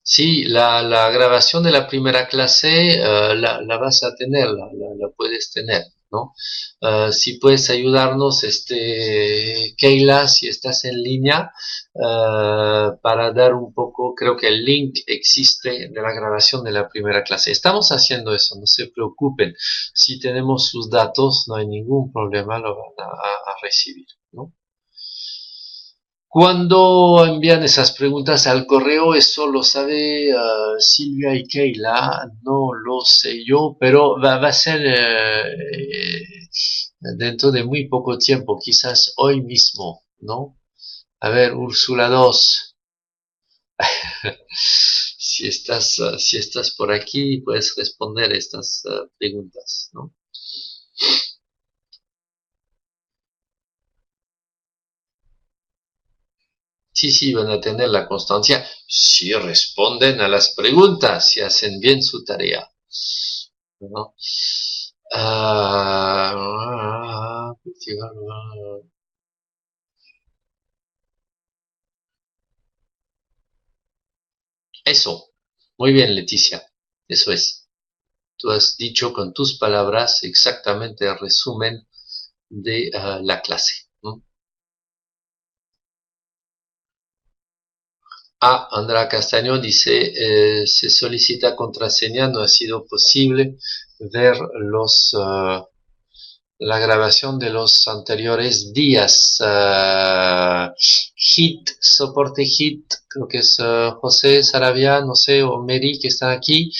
Sí, la grabación de la primera clase la vas a tener, la puedes tener. ¿no? Si puedes ayudarnos, Keila, si estás en línea, para dar un poco, creo que el link existe de la grabación de la primera clase. Estamos haciendo eso, no se preocupen. Si tenemos sus datos, no hay ningún problema, lo van a recibir, ¿no? Cuando envían esas preguntas al correo, eso lo sabe Silvia y Keila, no lo sé yo, pero va a ser dentro de muy poco tiempo, quizás hoy mismo, ¿no? A ver, Úrsula 2, si estás por aquí, puedes responder estas preguntas, ¿no? Sí, sí, van a tener la constancia si responden a las preguntas, si hacen bien su tarea, ¿no? Ah, eso, muy bien, Leticia, eso es. Tú has dicho con tus palabras exactamente el resumen de la clase, ¿no? Andrea Castaño dice, se solicita contraseña, no ha sido posible ver la grabación de los anteriores días. Soporte Hit, creo que es José Sarabia, no sé, o Mary, que están aquí.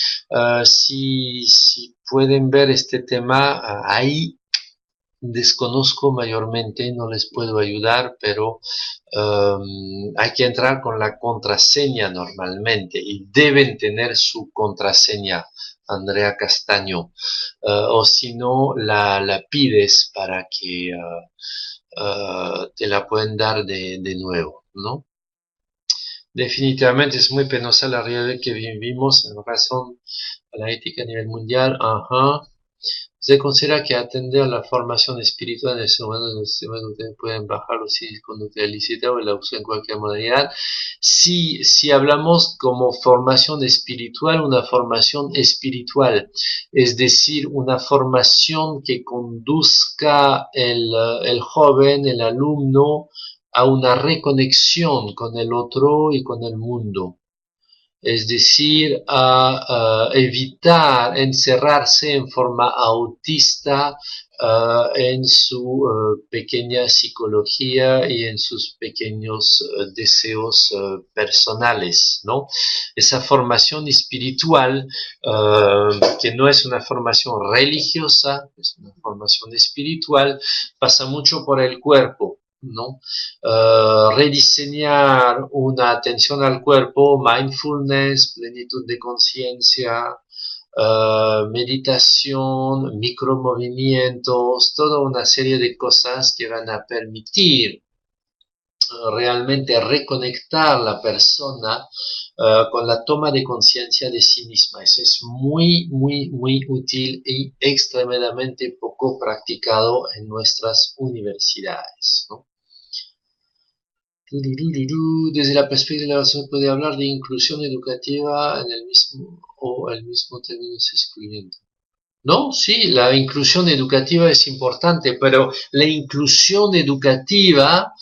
Si pueden ver este tema ahí, desconozco mayormente, no les puedo ayudar, pero hay que entrar con la contraseña normalmente y deben tener su contraseña, Andrea Castaño, o si no, la pides para que te la pueden dar de nuevo, ¿no? Definitivamente es muy penosa la realidad que vivimos en razón a la ética a nivel mundial. Ajá. Se considera que atender a la formación espiritual en el ser humano, en los sistemas donde pueden bajarlo sin conducta ilícita o la uso en cualquier modalidad. Si hablamos como formación espiritual, una formación espiritual, es decir, una formación que conduzca el joven, el alumno, a una reconexión con el otro y con el mundo, es decir, a evitar encerrarse en forma autista en su pequeña psicología y en sus pequeños deseos personales, ¿no? Esa formación espiritual, que no es una formación religiosa, es una formación espiritual, pasa mucho por el cuerpo, ¿no? Rediseñar una atención al cuerpo, mindfulness, plenitud de conciencia, meditación, micromovimientos, toda una serie de cosas que van a permitir realmente reconectar la persona con la toma de conciencia de sí misma. Eso es muy, muy, muy útil y extremadamente poco practicado en nuestras universidades, ¿no? Desde la perspectiva se puede hablar de inclusión educativa en el mismo o el mismo término es excluyente. No, sí, la inclusión educativa es importante, pero la inclusión educativa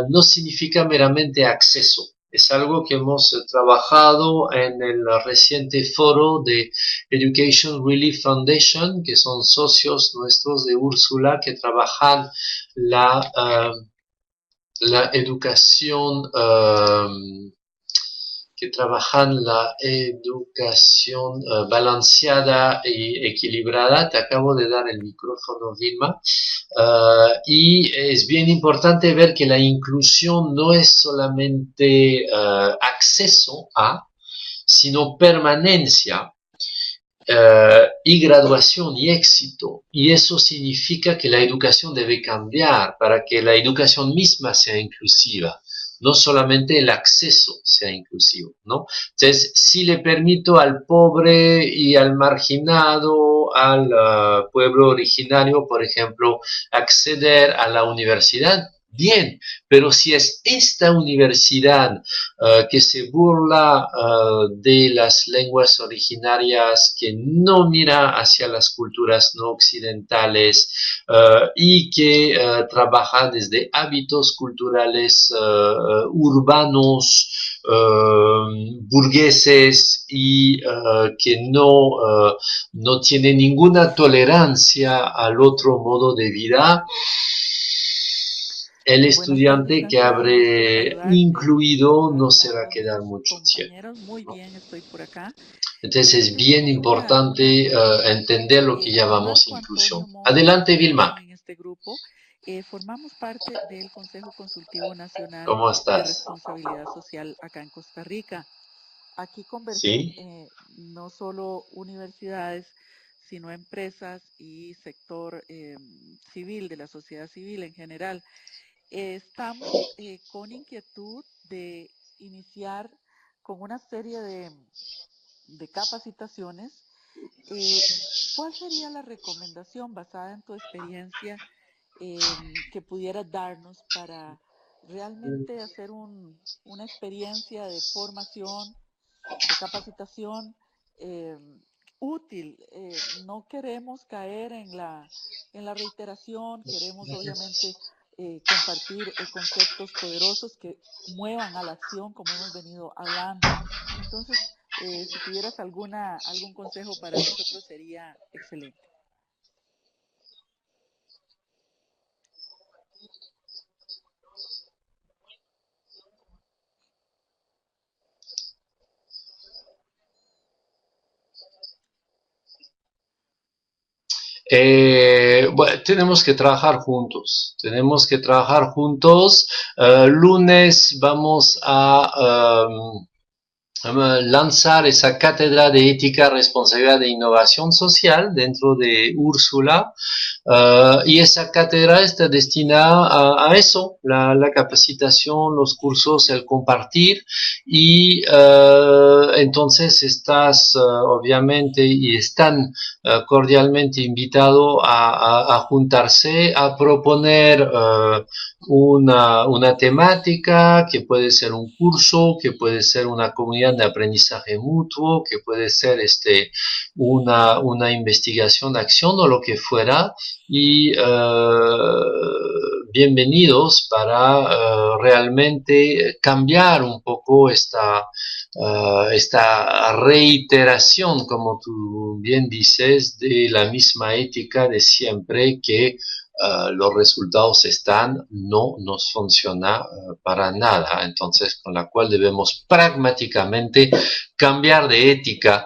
no significa meramente acceso. Es algo que hemos trabajado en el reciente foro de Education Relief Foundation, que son socios nuestros de Úrsula, que trabajan la educación, que trabajan la educación balanceada y equilibrada. Te acabo de dar el micrófono, Vilma. Y es bien importante ver que la inclusión no es solamente acceso a, sino permanencia y graduación y éxito. Y eso significa que la educación debe cambiar para que la educación misma sea inclusiva, no solamente el acceso sea inclusivo, ¿no? Entonces, si le permito al pobre y al marginado, al pueblo originario, por ejemplo, acceder a la universidad, bien, pero si es esta universidad que se burla de las lenguas originarias, que no mira hacia las culturas no occidentales y que trabaja desde hábitos culturales urbanos, burgueses y que no tiene ninguna tolerancia al otro modo de vida, el Buenas tardes, estudiante que Santiago. Gusto en habré saludarte. incluido no Saludar se a va a quedar muchos mucho tiempo, compañeros. Muy ¿no? bien, estoy por acá. Entonces es bien Tenemos una importante consulta. entender lo que llamamos Marco Antonio inclusión. Mora Adelante, aparece Vilma. en este grupo. Formamos parte del Consejo Consultivo Nacional ¿Cómo de estás? Responsabilidad Social acá en Costa Rica. Aquí convergen ¿Sí? no solo universidades, sino empresas y sector civil, de la sociedad civil en general. Estamos con inquietud de iniciar con una serie de capacitaciones. Eh, ¿Cuál sería la recomendación basada en tu experiencia que pudieras darnos para realmente hacer una experiencia de formación, de capacitación eh, útil? No queremos caer en la reiteración, queremos obviamente compartir conceptos poderosos que muevan a la acción, como hemos venido hablando. Entonces, si tuvieras algún consejo para nosotros sería excelente. Bueno, tenemos que trabajar juntos, tenemos que trabajar juntos. Lunes vamos a lanzar esa cátedra de ética, responsabilidad e innovación social dentro de Úrsula. Y esa cátedra está destinada a eso, la capacitación, los cursos, el compartir. Y entonces estás obviamente y están cordialmente invitados a juntarse, a proponer una temática, que puede ser un curso, que puede ser una comunidad de aprendizaje mutuo, que puede ser una investigación de acción o lo que fuera, y bienvenidos para realmente cambiar un poco esta reiteración, como tú bien dices, de la misma ética de siempre que los resultados están, no nos funciona para nada. Entonces, con la cual debemos pragmáticamente cambiar de ética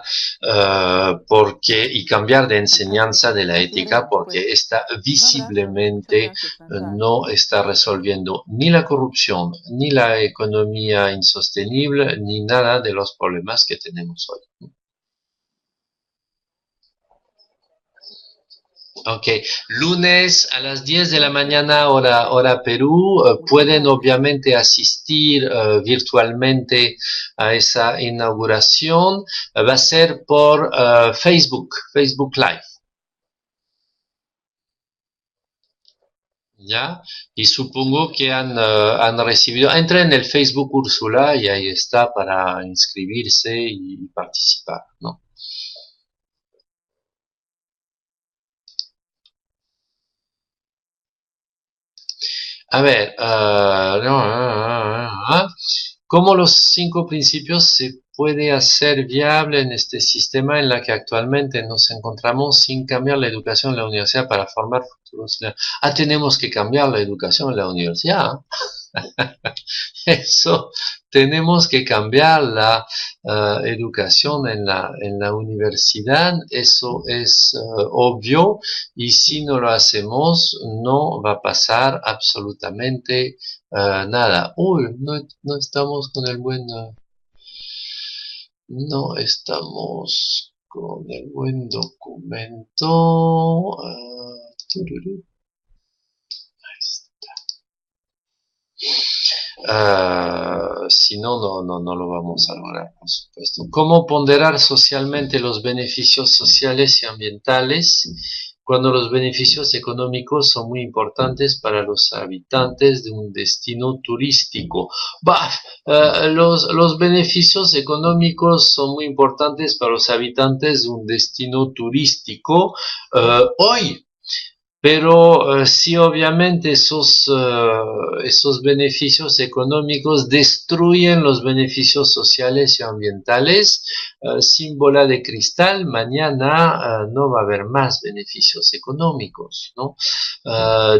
y cambiar de enseñanza de la Así ética haremos, porque pues. esta Un abrazo, muchas visiblemente gracias, César. no está resolviendo ni la corrupción, ni la economía insostenible, ni nada de los problemas que tenemos hoy. Ok, lunes a las 10 de la mañana, hora Perú. Muchas Pueden gracias. obviamente asistir virtualmente a esa inauguración. Va a ser por Facebook Live, ¿ya? Y supongo que han recibido. Entra en el Facebook Úrsula y ahí está para inscribirse y participar, ¿no? A ver, ¿cómo los 5 principios se puede hacer viable en este sistema en la que actualmente nos encontramos sin cambiar la educación en la universidad para formar futuros? Tenemos que cambiar la educación en la universidad. Eso, tenemos que cambiar la educación en la universidad, eso es obvio, y si no lo hacemos, no va a pasar absolutamente nada. Uy, no estamos con el buen, no estamos con el buen documento. Tururú. Si no, no lo vamos a lograr, por supuesto. ¿Cómo ponderar socialmente los beneficios sociales y ambientales cuando los beneficios económicos son muy importantes para los habitantes de un destino turístico. Los beneficios económicos son muy importantes para los habitantes de un destino turístico hoy. Pero sí, obviamente esos beneficios económicos destruyen los beneficios sociales y ambientales. Sin bola de cristal, mañana no va a haber más beneficios económicos, ¿no?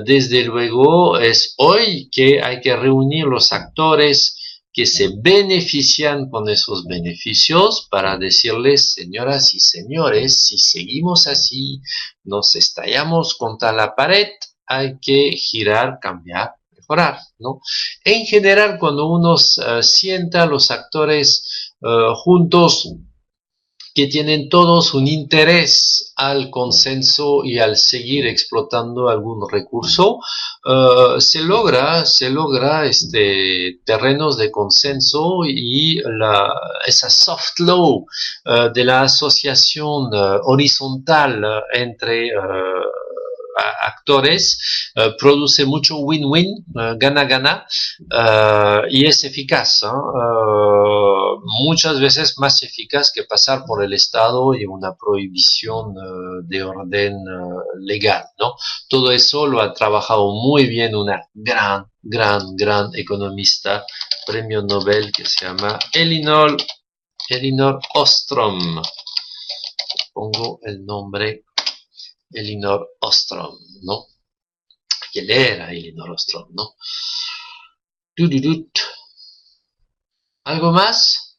Desde luego es hoy que hay que reunir los actores que se benefician con esos beneficios para decirles, señoras y señores, si seguimos así, nos estallamos contra la pared, hay que girar, cambiar, mejorar, ¿no? En general, cuando uno sienta a los actores juntos, que tienen todos un interés al consenso y al seguir explotando algún recurso, se logra terrenos de consenso y esa soft law de la asociación horizontal entre actores, produce mucho win-win, gana-gana, y es eficaz, muchas veces más eficaz que pasar por el Estado y una prohibición de orden legal, ¿no? Todo eso lo ha trabajado muy bien una gran economista, premio Nobel, que se llama Elinor Ostrom. Pongo el nombre Elinor Ostrom, ¿no? ¿Quién era Elinor Ostrom, no? ¿Algo más?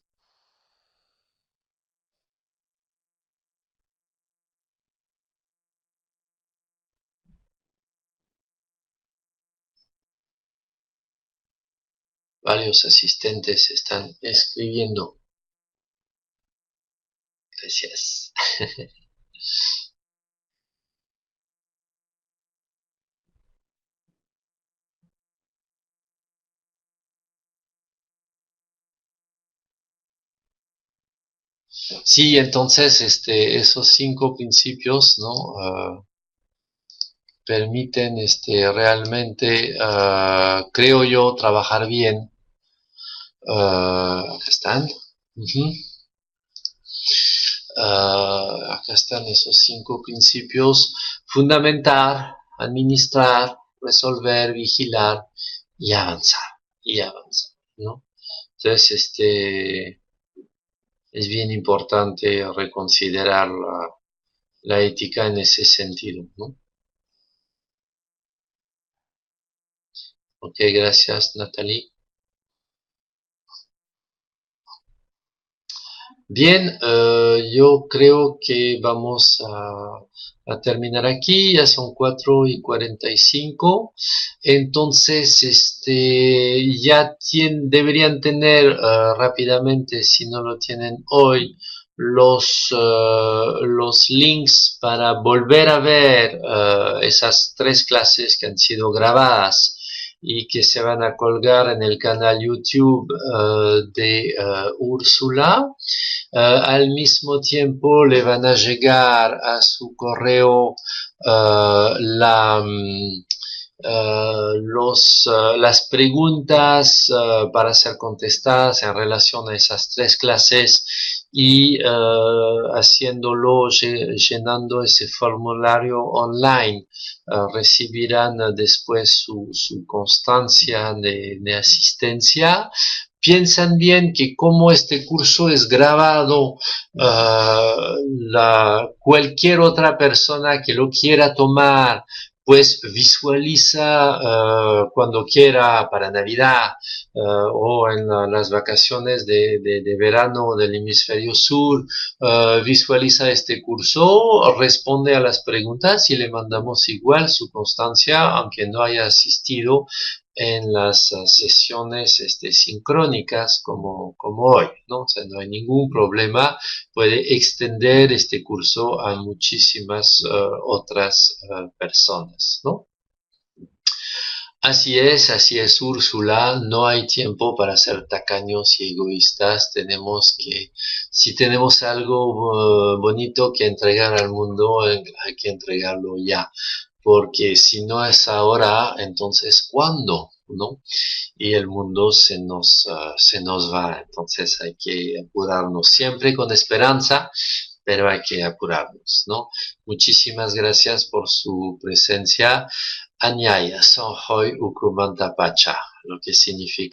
Varios asistentes están escribiendo. Gracias. Sí, entonces esos 5 principios, ¿no? Permiten realmente, creo yo, trabajar bien. Acá están. Acá están esos 5 principios: fundamentar, administrar, resolver, vigilar y avanzar, ¿no? Entonces, es bien importante reconsiderar la ética en ese sentido, ¿no? Ok, gracias, Natalie. Bien, yo creo que vamos a terminar aquí, ya son 4:45. Entonces, ya deberían tener rápidamente, si no lo tienen hoy, los links para volver a ver esas 3 clases que han sido grabadas y que se van a colgar en el canal YouTube de Úrsula. Al mismo tiempo le van a llegar a su correo las preguntas para ser contestadas en relación a esas 3 clases y llenando ese formulario online. Recibirán después su constancia de asistencia. Piensan bien que como este curso es grabado, cualquier otra persona que lo quiera tomar, pues visualiza cuando quiera para Navidad o en las vacaciones de verano del hemisferio sur, visualiza este curso, responde a las preguntas y le mandamos igual su constancia, aunque no haya asistido en las sesiones sincrónicas como hoy, ¿no? O sea, no hay ningún problema, puede extender este curso a muchísimas otras personas, ¿no? Así es, Úrsula. No hay tiempo para ser tacaños y egoístas. Si tenemos algo bonito que entregar al mundo, hay que entregarlo ya. Porque si no es ahora, entonces ¿cuándo? ¿No? Y el mundo se nos va. Entonces hay que apurarnos siempre con esperanza, pero hay que apurarnos, ¿no? Muchísimas gracias por su presencia. Anyaya, son hoy ukumantapacha, lo que significa